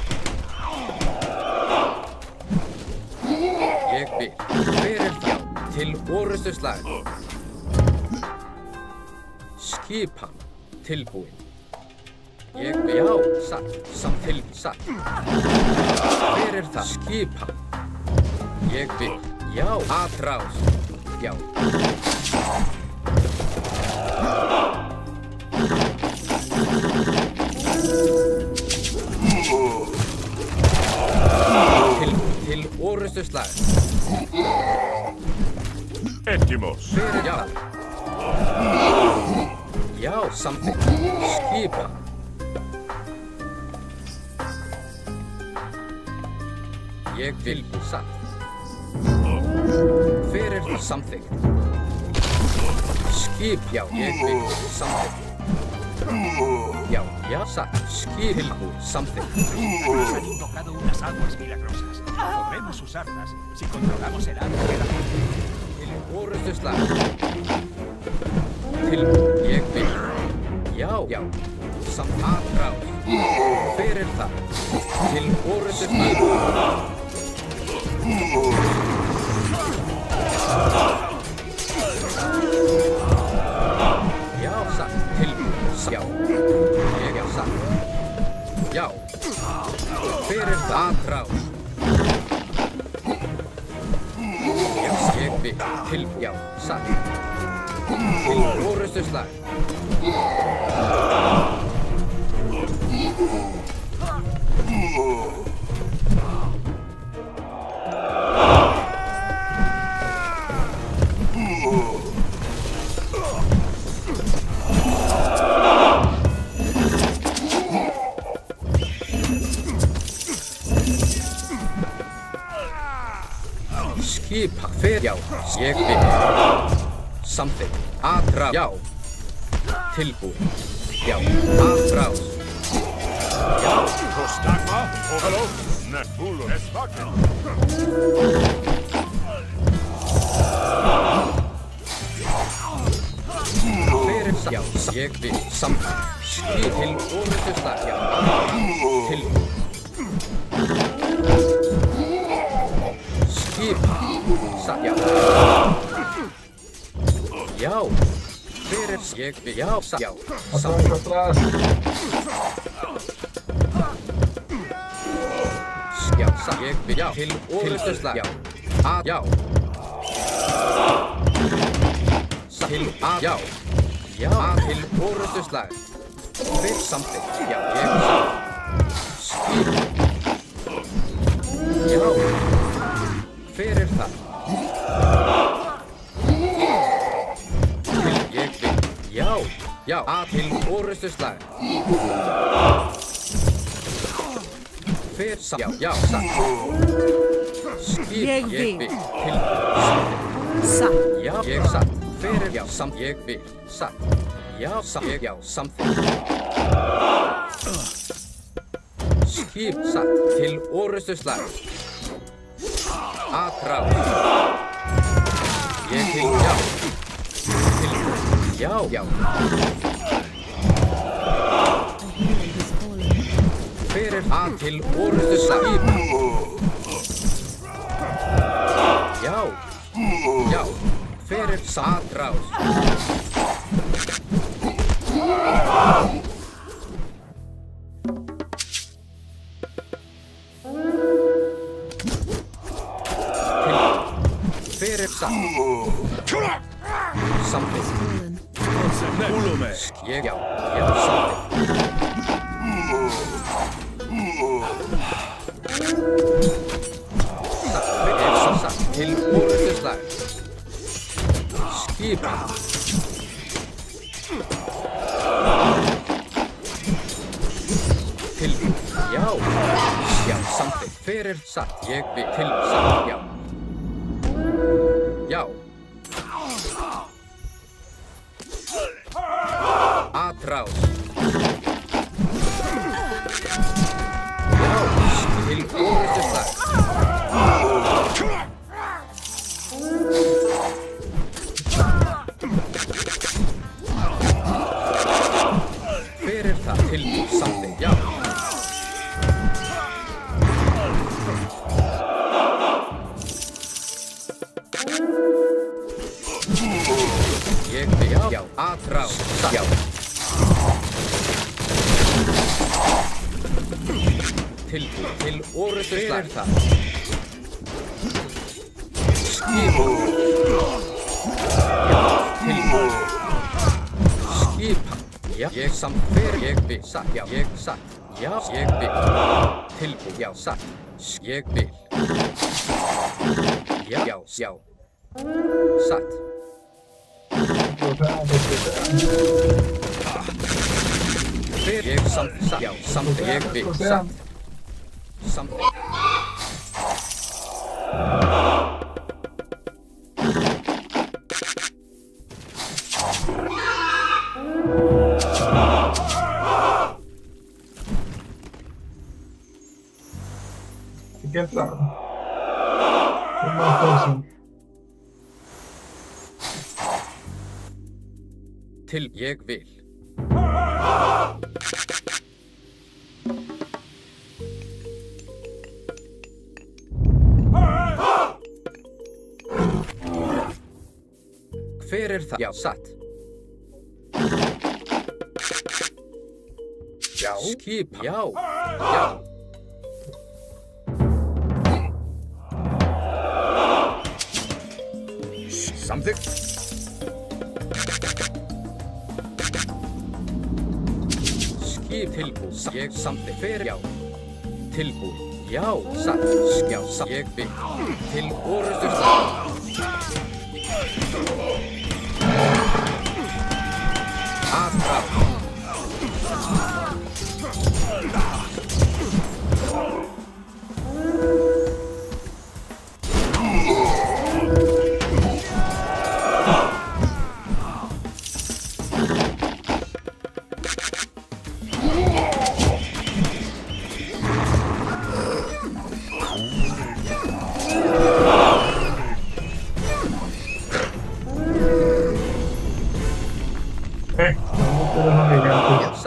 Ég vil. Hver já. Til orrustu slag. Skipa. Tilbúin. Ég vil. Já. Satt. Samtil. Satt. Hver það? Skipa. Ég vil. Já. Atrás. Já. Til orrustu slag. Ettimos. Fyrir já. Já, samþykkt. Skipa. Ég vil. Satt. Fyrir það samþykkt. Skip. Já, ég vil. Samþykkt. Ya, ya, skip. Something. Nos han invocado unas aguas milagrosas. Podremos usarlas si controlamos el agua de la Til orrustu slag. Til ég vil. Já. Samt aðrá. Fyrir það. Til orrustu slag. Já, satt. Til. Já. Ég satt. Já. Fyrir það aðrá. Ég vil. Til. Já, satt. Til orrustu slag. Skipa fyrir já, ég vil. Something. Aðrá. Já. Tilbúin. Já. Aðrás. Já. Kostagma. Halló. Netbulo. Esvaken. Fyrir já, ég vil. Something. Skip til orrustu slag. Já. Tilbúin. Skipa. Já. Já. Fyrir ég vil. Já. Já. Atrás. Já. Ég vil. Já. Til orrustu slag. Já. Já. Til já. Já. Til orrustu slag. Fyrir something. Já. Ég vil. Skipa. Já. Fyrir það. Til ég vil. Já. orrustuslag. Já, satt. Skip, Ég vil. Til. Satt. Já, ég satt. Fyrir, já, samt. Ég vil. Satt. Já, samt. Ég, já, samþykkt. Skip, satt. Til orrustuslag. Atrás. Ég til, já. Til, já. Fyrir að til orrustuslag. Já. Fyrir atrás. Fyrir satt. Samþykkt. Ég, já, samþykkt. Satt, til orrustuslag. Skipa. Til, já, samþykkt. Fyrir satt, ég vil til satt, já. Já. Atrás. Já, til orrustuslag. Fyrir það til samþykkt, já. Ég vil, já, atrás, já. Tilbúið til orrustuslag. Fyrir það. Skipa. Já, tilbúið. Skipa. Já, ég samt fyrir, ég vil, satt, já, ég satt. Já, ég vil. Tilbúið, já, satt. Ég vil. Já. Satt. Fyrir, ég samt, satt, já, samt, ég vil, satt. Samt. ¿Qué entraron? Una cosa. Til ég vil. Hver það? Já, satt. Já. Skip, já. Samþykkt. Skip tilbúið. Ég samþykkt. Fyrir, já. Tilbúið. Já, satt. Já, satt. Ég vil. Til orrustuslag. Atrás.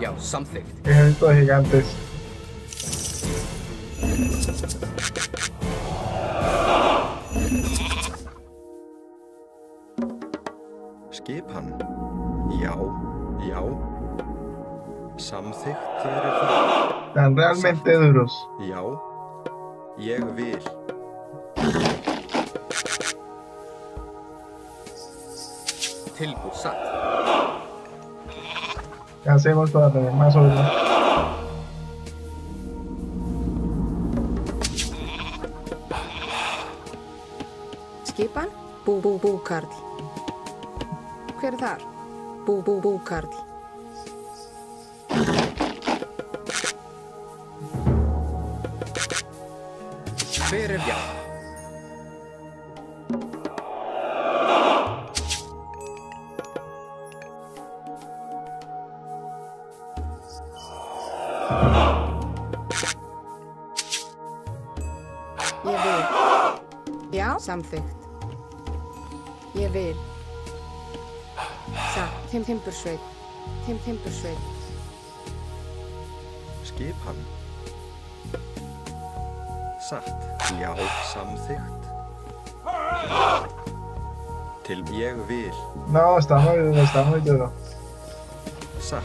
Já, samþykkt. Ejército de gigantes. Skipan. Já. Samþykkt fyrir það. Están realmente duros. Já. Ég vil. Tilbúið, satt. ¿Qué hacemos para tener más oro? Skipan? Búkarl. Hver þar? Búkarl. Hver já? Ég vil. Já, samþykkt. Ég vil. Satt. Timbursveit. Timbursveit. Skipan. Satt. Já, samþykkt. Til ég vil. No, está muy duro. Satt.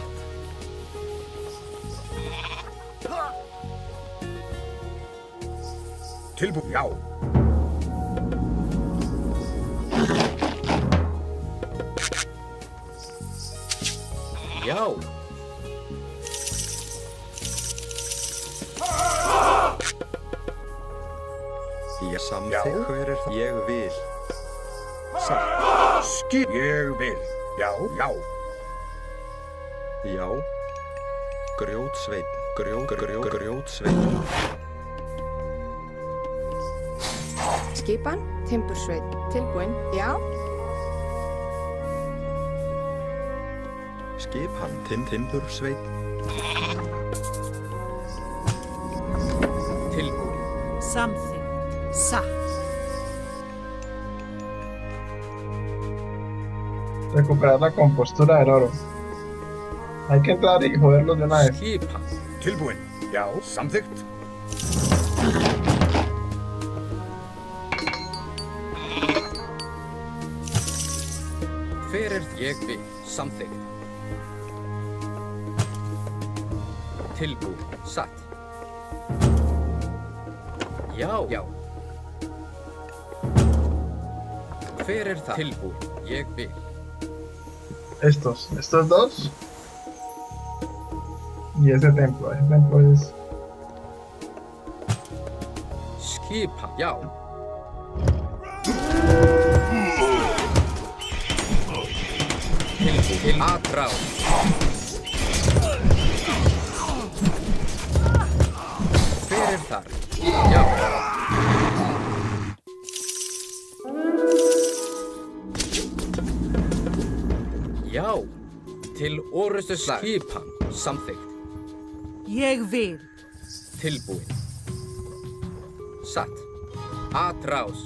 Tilbúið, já. Já. Ég samþykk, hver það? Ég vil. Satt. Ég vil. Já, já. Já. Grjótsveinn. Grjótsveinn. Skipan, timbursveit. Tilbúin, já. Skipan, timbursveit. Tilbúin. Samþykkt. Satt. Recuperar la compostura del oro. Hay que entrar y joderlos de una vez. Skipan. Tilbúin. Já, samþykkt. Hver ég vil. Samþykkt. Tilbúin. Satt. Já, já. Hver það? Tilbúin. Ég vil. Estos dos. Y ese templo es... Skipan. Já. Tilbúin. Til aðrá. Hver þar? Já. Já. Til orustu slag. Skipan. Samþykkt. Ég vil. Tilbúin. Satt. Atrás.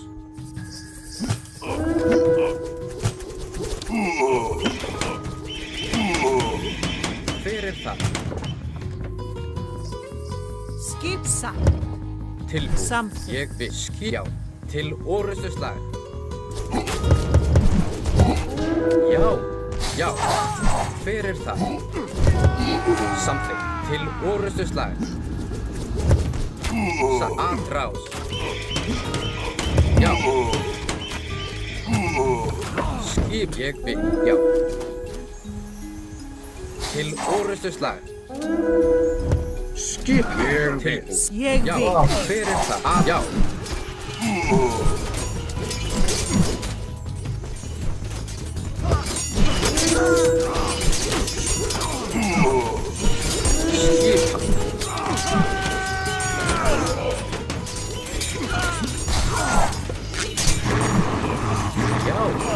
Hver það? Skip satt. Tilbúin. Samþykkt. Ég vil. Já. Til orustu slag. Já. Já. Hver það? Samþykkt. Til orustu slag. Atrás. Já. Skip. Ég vil. Já. Til orustu slag. Skip. Ég vil. Ég vil. Já. Hver það? Já.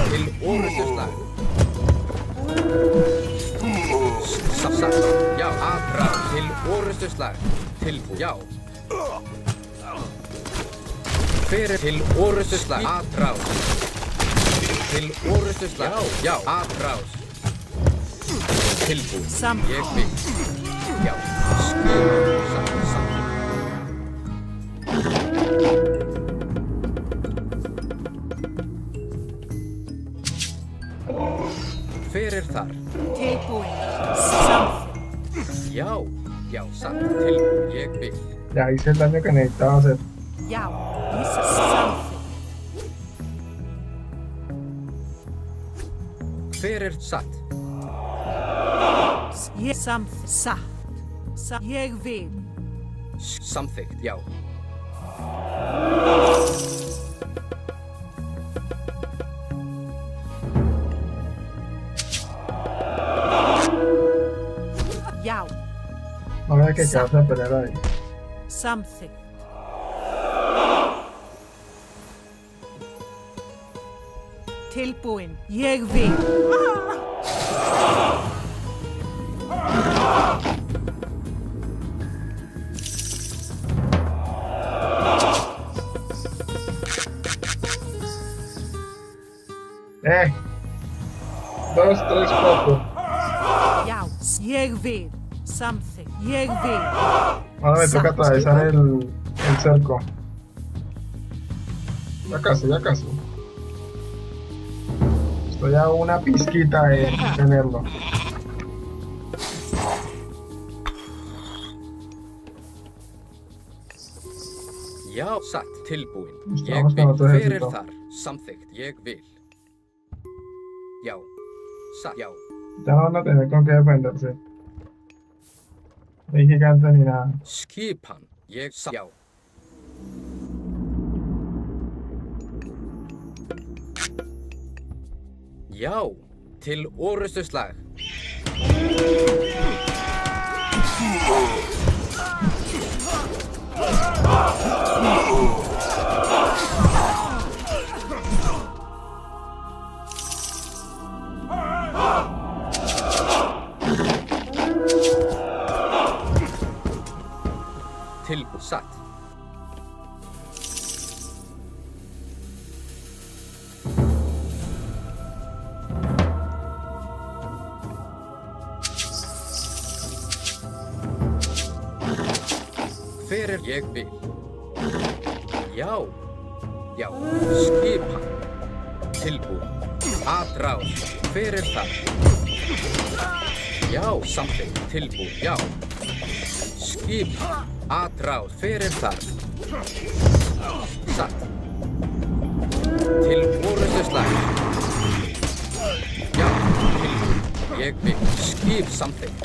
Til orustu slag. Satt. Já, aðrá. Til orustu slag. Tilbúin. Já. Hver til orustu slag. Aðrás. Til orustu slag. Já, aðrás. Tilbúin. Samþykkt. Ég vil. Já. Skipan. Satt. Hver þar? Tilbúin. Samþykkt. Já. Já, satt. Tilbúin. Ég vil. Ya hice el daño que necesitaba hacer. Já. Hice samþykkt. Hver satt? Ég samþykkt. Satt. Ég vil. Samþykkt, já. Já. No había que quedarse a pelear ahí. Samþykkt. tilbúin. Ég vil. Dos, tres, cuatro. Já, ég vil. Something. Ég vil. Ahora me toca atravesar el cerco. Ya casi, ya casi. Estoy a una pizquita de tenerlo. Já, satt, tilbúin. Ég vil. Hver þar? Samþykkt. Ég vil. Já. Satt. Já. Ya no van a tener con qué defenderse. Ni gigante ni nada. Skipan. Ég satt. Já. Já, til orrustuslag. Tilbúið satt. Hver ég vil? Já. Já. Skipan. Tilbúið. Atrás. Hver það? Já. Samþykkt. Tilbúið. Já. Skipan. Atrás. Hver það? Satt. Til orrustuslag. Já. Tilbúið. Ég vil. Skip samþykkt.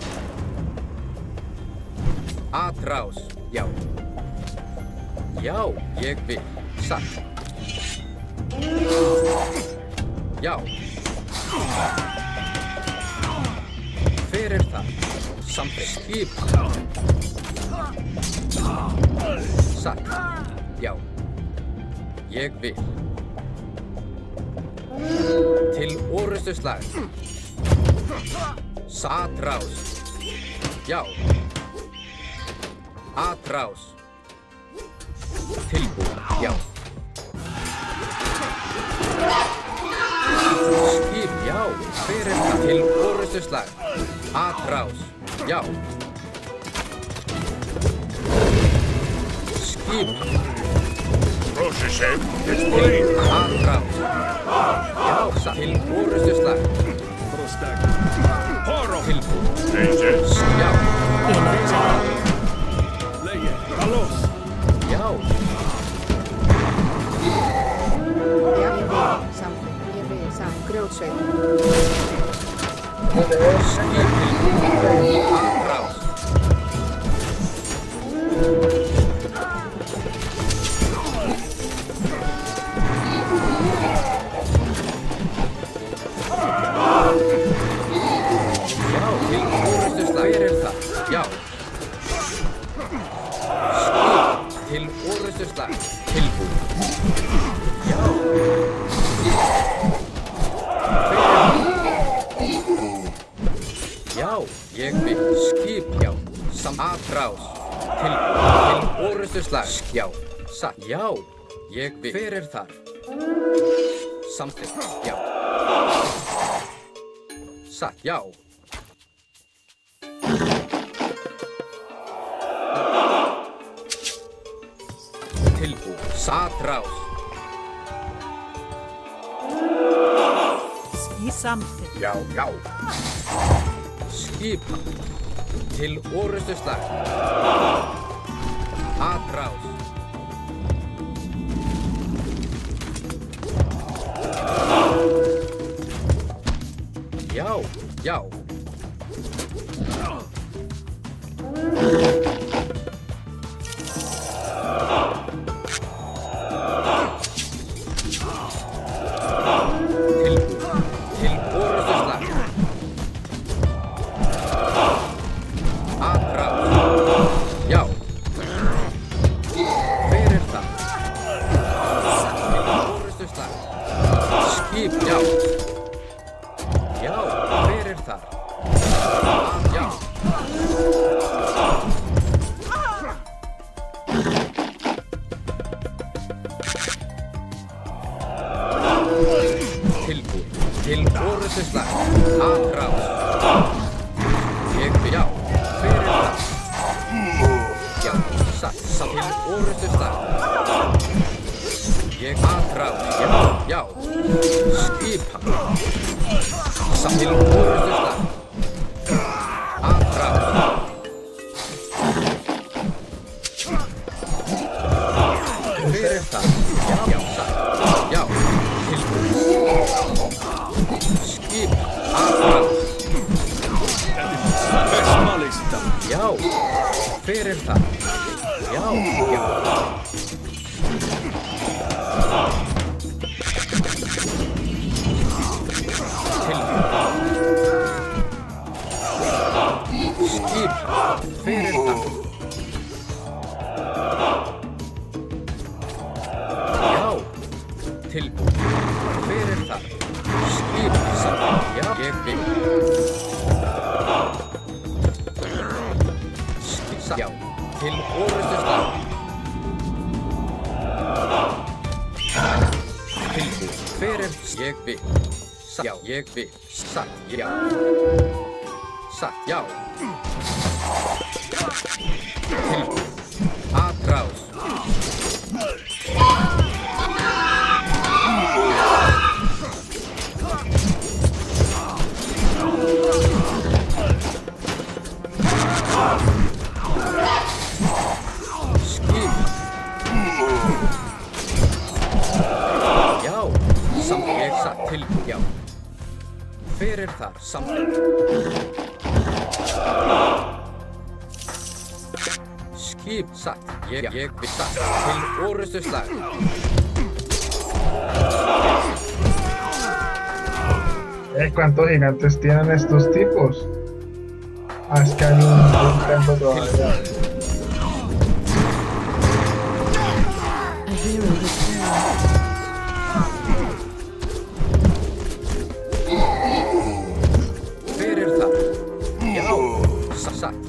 Atrás. Já. Já, ég vil. Satt. Já. Hver það? Samþykkt. Skip. Satt. Já. Ég vil. Til orrustuslag. Atrás. Já. Atrás. Tilbúið. Já. Skip. Já. Hver það? Til orrustuslag. Atrás. Já. Skip. Processem. Disponibile. Atrás. Já. Satt. Til orrustuslag. Tilbúið. Já. Hallós! Já! Ég vil. Samþykkt. Ég vil. Samt. Grjótsveit. Skip tilbúið. Atrás. Já, til orrustuslag. Hver það? Já. Til orrustuslag. Tilbúið. Já. Já, ég vil. Skip. Já. Atrás. Tilbúið. Til orrustuslag. Já. Satt. Já. Ég vil. Hver þar? Samþykkt. Já. Satt. Já. Tilbúið. Atrás. Samþykkt. Já, já. Skip. Til orrustuslag. Atrás. Já, já. Skip, já. já, satt, til orrustu stað. Ég aðráð, já, skipa. Satt til orrustu stað. Aðráð. Hver það? Já, satt, já, tilbúið. Skipa, aðráð. Já, hver það? Já, já. Skip, hver það? Já, tilbúið. Hver það? Skip, satt, já, ég vil. Já, til orrustu stað. Tilbúið, hver ég vil. Já, ég vil. Satt, já. Satt, já. Tilbúið, aðráð. Ég satt til, já. Hver þar, samþykkt? Skip satt, ég við satt til orrustu slag. ¿Cuántos gigantes tienen estos tipos? Ah, es que hay un templo todavía.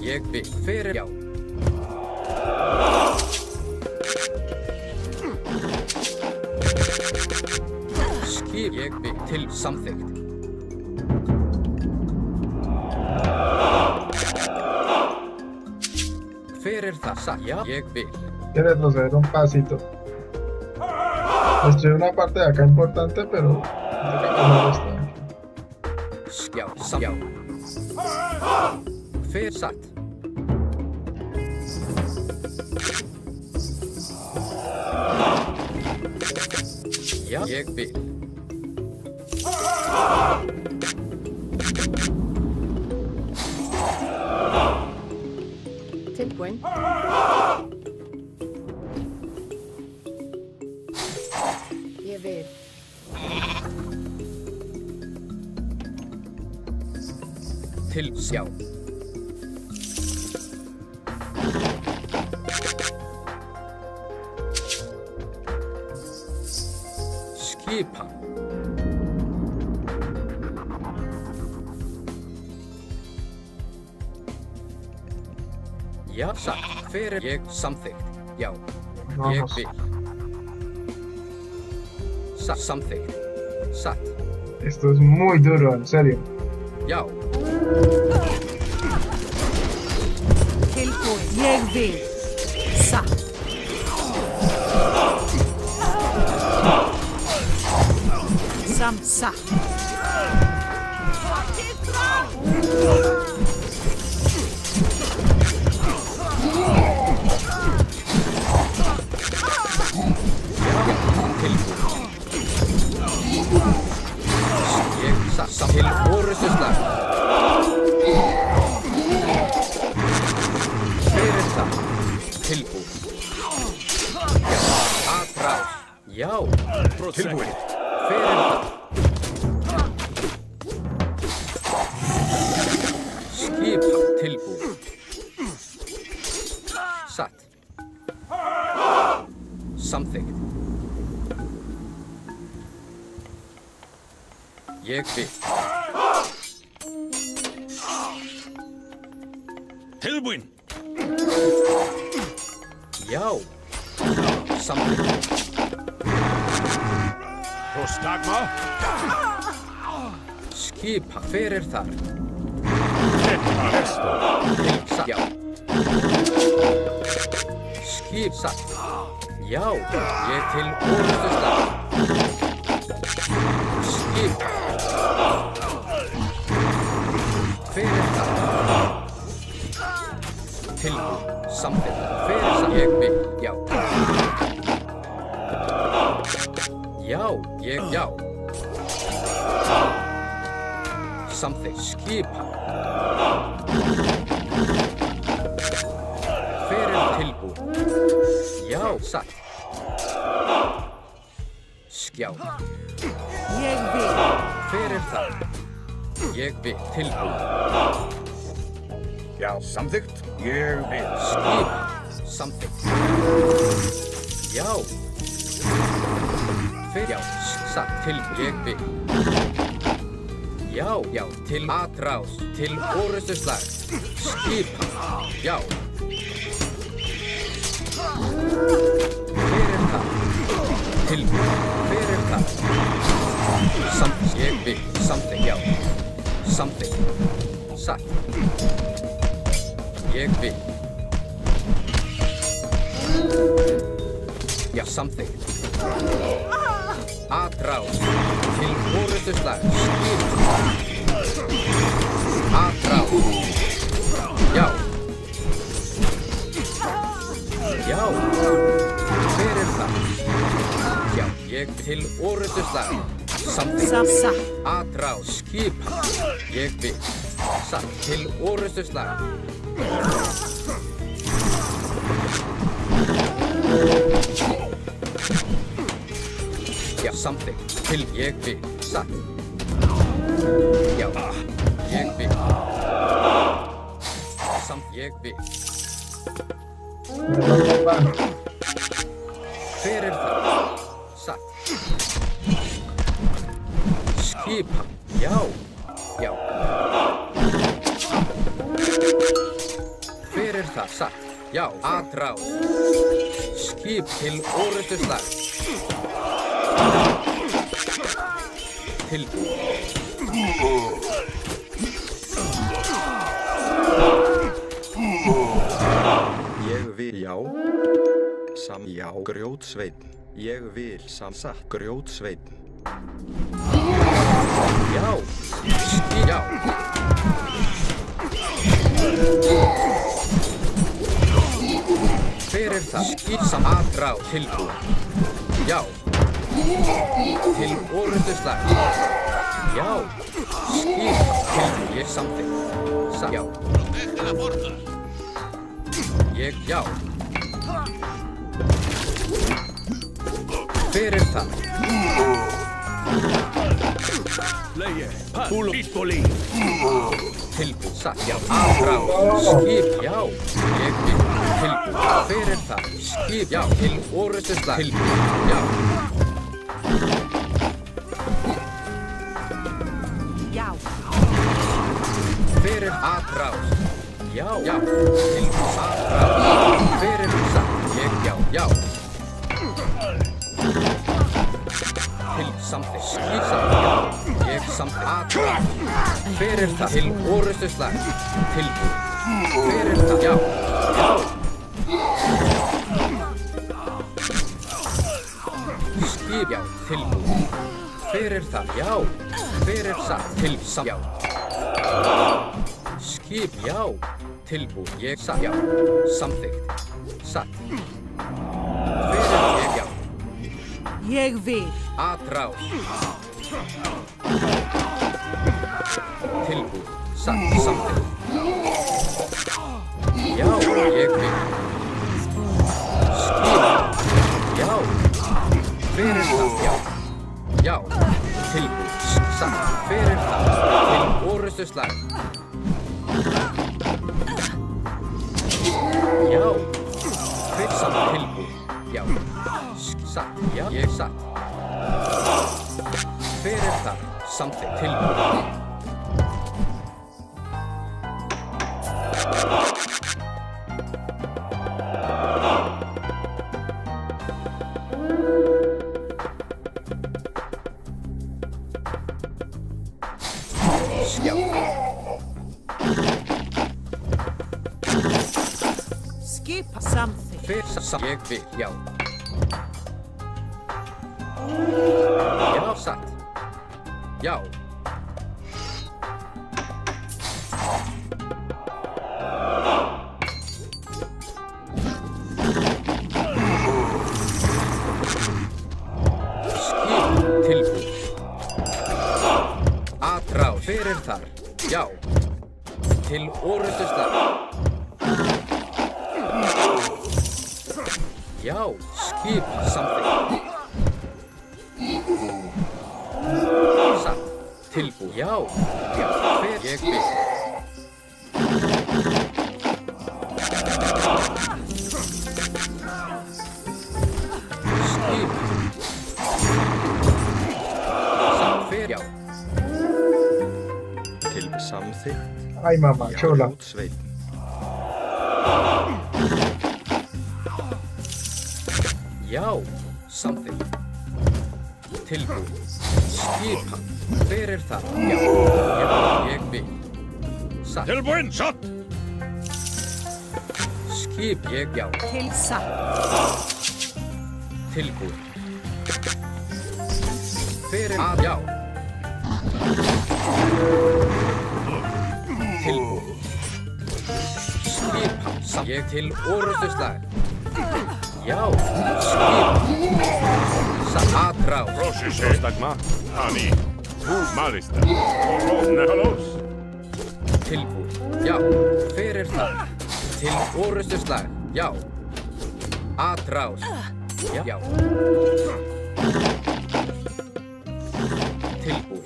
Ég vil fyrir já. Skip ég vil til samþykkt. Fyrir það satt, já, ég vil. Quiero retroceder un pasito. Estoy en una parte de acá importante, pero já, já. Fyrir satt. Já, ég vil. Tilbúin. Ég vil. Til sjá. Skipa. Já, satt. Fyrir ég samþykkt. Já, ég vil. Satt, samþykkt. Satt. Esto es muy duro, en serio. Já. Tilbúið, ég vil. Satt. Satt. Til orrustu slag. Fyrir það. Tilbúið. Aðráð. Já. Tilbúið. Fyrir það. Skipa tilbúið. Satt. Samþykkt. Ég vil. Tilbúin. Já. Samþykkt. Prostagma. Skipa fyrir þar. Esto. Já. skip satt. Já, ég til orðustu slag. Skip. Hver það? Tilbúð, samþykkt. Hver það? Ég vil, já. Já, ég, já. Samþykkt, skipa. Hver tilbúð? Já, satt. Skjá. Ég vil. Hver það? Ég vil, tilbúð. Já, samþykkt. Ég vil. Skipa. Samþykkt. Já. Hver, já, satt, tilbúð. Ég vil. Já, já, til atrás, til orrustu slag. Skipa. Já. Hver það? Tilbúð. Hver það? Samþykkt. Ég vil. Samþykkt, já. Samþykkt. Satt. Ég vil. Já, samþykkt. Atrás. Til orrustu slag. Skipa. Atrás. Já. Já. Hver það? Já, ég til orrustu slag. Samþykkt. Atrás. Skipa. Ég vil. Satt. Til orrustu slag. Já, samþykkt. Til ég vil. Satt. Já. Ég vil. Samt ég vil. Hver það? Satt. Skipa. Já. Já. Hver það? Satt. Já. Atrás. Skip til orrustu slag. Tilbúð. Ég vil, já. Sam, já. Grjótsveinn. Ég vil, sam, satt. Grjótsveinn. Já. Já. Hver það? Skip sam atrá. Tilbúð. Já. Til orrustu slag. Já. Skip. Tilbúð. Ég samþykkt. Satt. Já. Ég, já. Hver það? Leie, Pulo, Pispoli. Tilbúð, satt, já. Atrás. Skip, já. Ég vil. Tilbúð. Hver það? Skip, já. Til orrustu slag. Tilbúð, já. Já. Hver atrás. Já, já. Tilbúð, atrás. Hver satt. Ég, já, já. Til samþykkt. Skip, satt, já. Ég samþykkt. Atrás. Hver það? Til orrustu slag. Tilbúð. Hver það? Já. Já. Skip, já. Tilbúð. Hver það? Já. Hver satt? Til samt, já. Skip, já. Tilbúð. Ég satt, já. Samþykkt. Satt. Hver ég, já. Ég vil. Atrás. Tilbúð. Satt. Samþykkt. Já, ég vil. Skip. Já. Hver það? Já. Já. Tilbúð. Satt. Hver það? Til orrustu slag. Já. Hver satt? Tilbúð. Já. Satt. Já. Ég satt. Hver það? Samþykkt. Tilbúð. Já. Skipa samþykkt. Ég vil, já. Já, satt. Já. Tilbúið. Atrás fyrir þar. Já. Til orrustuslag. Já. Skip samþykkt. Satt. Tilbúið. Já. Já. Hver ég vil. Já. Til samþykkt. Æ, mamma, kjóla. Grjótsveinn. Já, samþykkt. Tilbúið. Skipan. Hver það? Já, já, ég vil. Satt. Tilbúinn, satt. Skip, ég, já. Til satt. Tilbúið. Hver að, já. Tilbúið. Skipan. Ég til orrustuslag. Já, skipan. Atrás. Proszę się. Prostagma. Ani. Malista. Nehalos. Tilbúið. Já, hver það? Til orrustuslag. Já. Atrás. Já. Já. Tilbúið.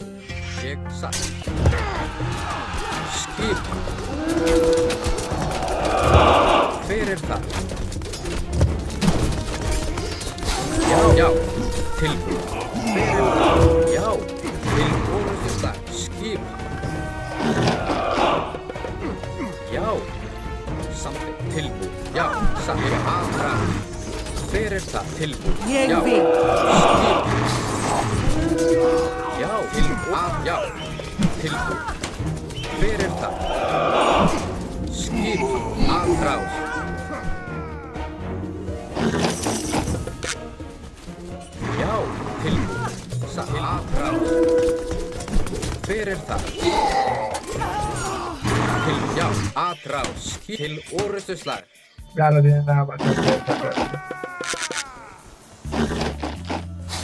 Ég satt. Skipan. Hver það? Já, já. Tilbúið. Hver það? Já. Til orrustuslag. Skipan. Já. Samþykkt. Tilbúið. Já. Samþykkt. Atrás. Hver það? Tilbúið. Ég já. vil. Skipan. Já. Tilbúið. Já. Tilbúið. Hver það? Skipan. Atrás. Já. Tilbúið. Atrás. Hver það? Já. Atrás. Til orrustuslag. Ya no tiene nada más.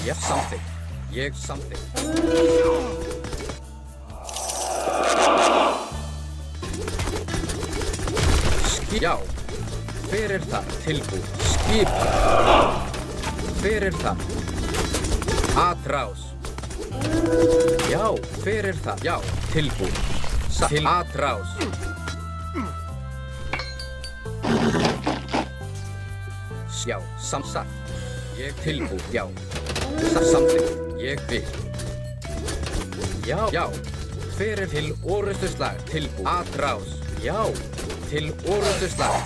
Já, samþykkt. Ég samþykkt. Já. Hver það? Tilbúið. Skipan. Hver það? Atrás. Já. Hver það? Já. Tilbúið. Til atrás. Já. Samsatt. Ég tilbúið. Já. Samþykkt. Ég vil. Já. Já. Hver til orrustuslag? Tilbúið. Atrás. Já. Til orrustuslag.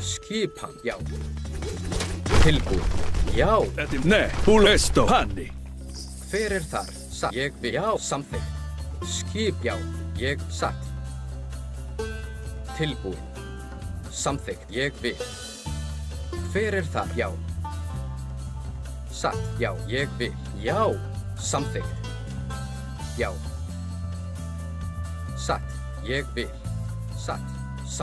Skipan. Já. Tilbúið. Já. Ne, pulesto, hanni. Hver þar? Satt. Ég vil. Já. Samþykkt. Skip. Já. Ég satt. Tilbúið. Samþykkt. Ég vil. Hver þar? Já. Satt. Já. Ég vil. Já. Samþykkt. Já. Satt. Ég vil. Satt.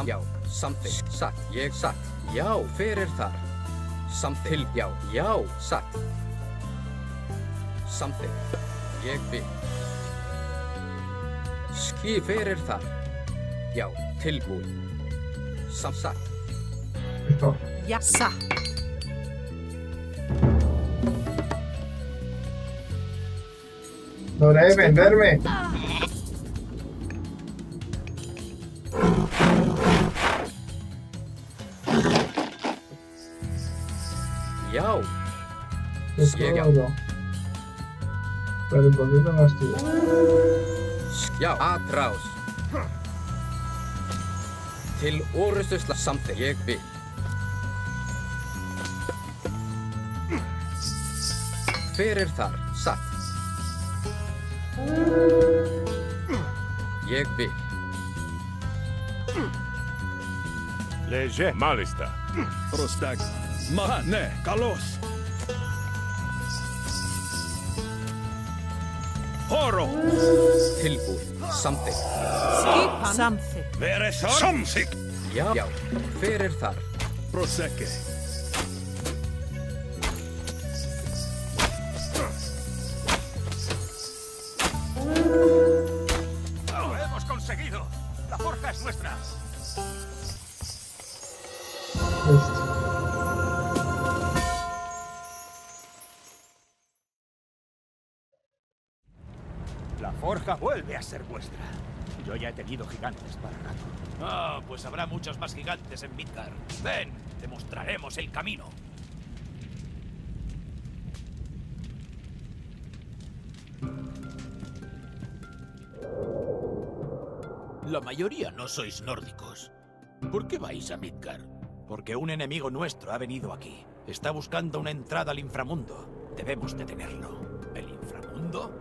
Já. Samþykkt. Satt. Ég satt. Já. Hver þar? Samþykkt. Já. Já. Satt. Samþykkt. Ég vil. Skip. Hver þar? Já. Tilbúið. Samsatt. Ja, satt. No debe venderme. Já. Es todo. Pero ¿por qué no más tú? Já. Atrás. Til orrustuslag. Samþykkt. Ég vil. Hver þar? Satt. Ég vil. Leje. Malista. Prostag. Mahane. Kalos. Oro. Tilbúð. Samþykkt. Skipan. Samþykkt. Veresar. Samþykkt. Já. Já. Hver er þar? Prosecke. ¡Lo hemos conseguido! ¡La forja es nuestra! La forja vuelve a ser vuestra. Yo ya he tenido gigantes para rato. Ah, pues habrá muchos más gigantes en Midgard. Ven, te mostraremos el camino. La mayoría no sois nórdicos. ¿Por qué vais a Midgard? Porque un enemigo nuestro ha venido aquí. Está buscando una entrada al inframundo. Debemos detenerlo. ¿El inframundo?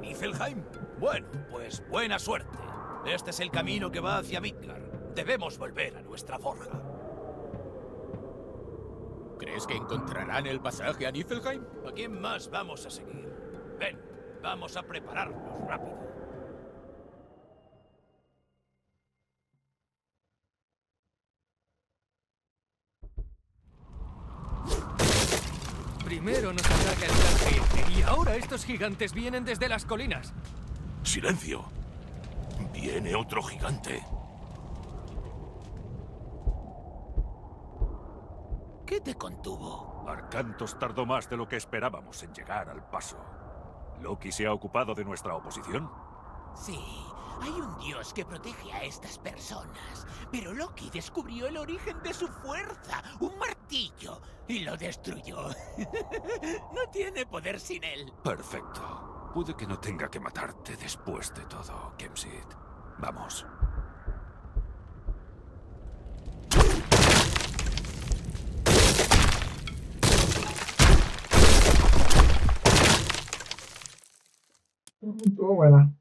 ¿Niflheim? Bueno, pues buena suerte. Este es el camino que va hacia Midgard. Debemos volver a nuestra forja. ¿Crees que encontrarán el pasaje a Niflheim? ¿A quién más vamos a seguir? Ven, vamos a prepararnos rápido. Primero nos ataca el gran gigante y ahora estos gigantes vienen desde las colinas. ¡Silencio! Viene otro gigante. ¿Qué te contuvo? Arcantos tardó más de lo que esperábamos en llegar al paso. ¿Loki se ha ocupado de nuestra oposición? Sí, hay un dios que protege a estas personas. Pero Loki descubrió el origen de su fuerza, un martillo, y lo destruyó. No tiene poder sin él. Perfecto. Puede que no tenga que matarte después de todo, Kemsit. Vamos. Estuvo buena.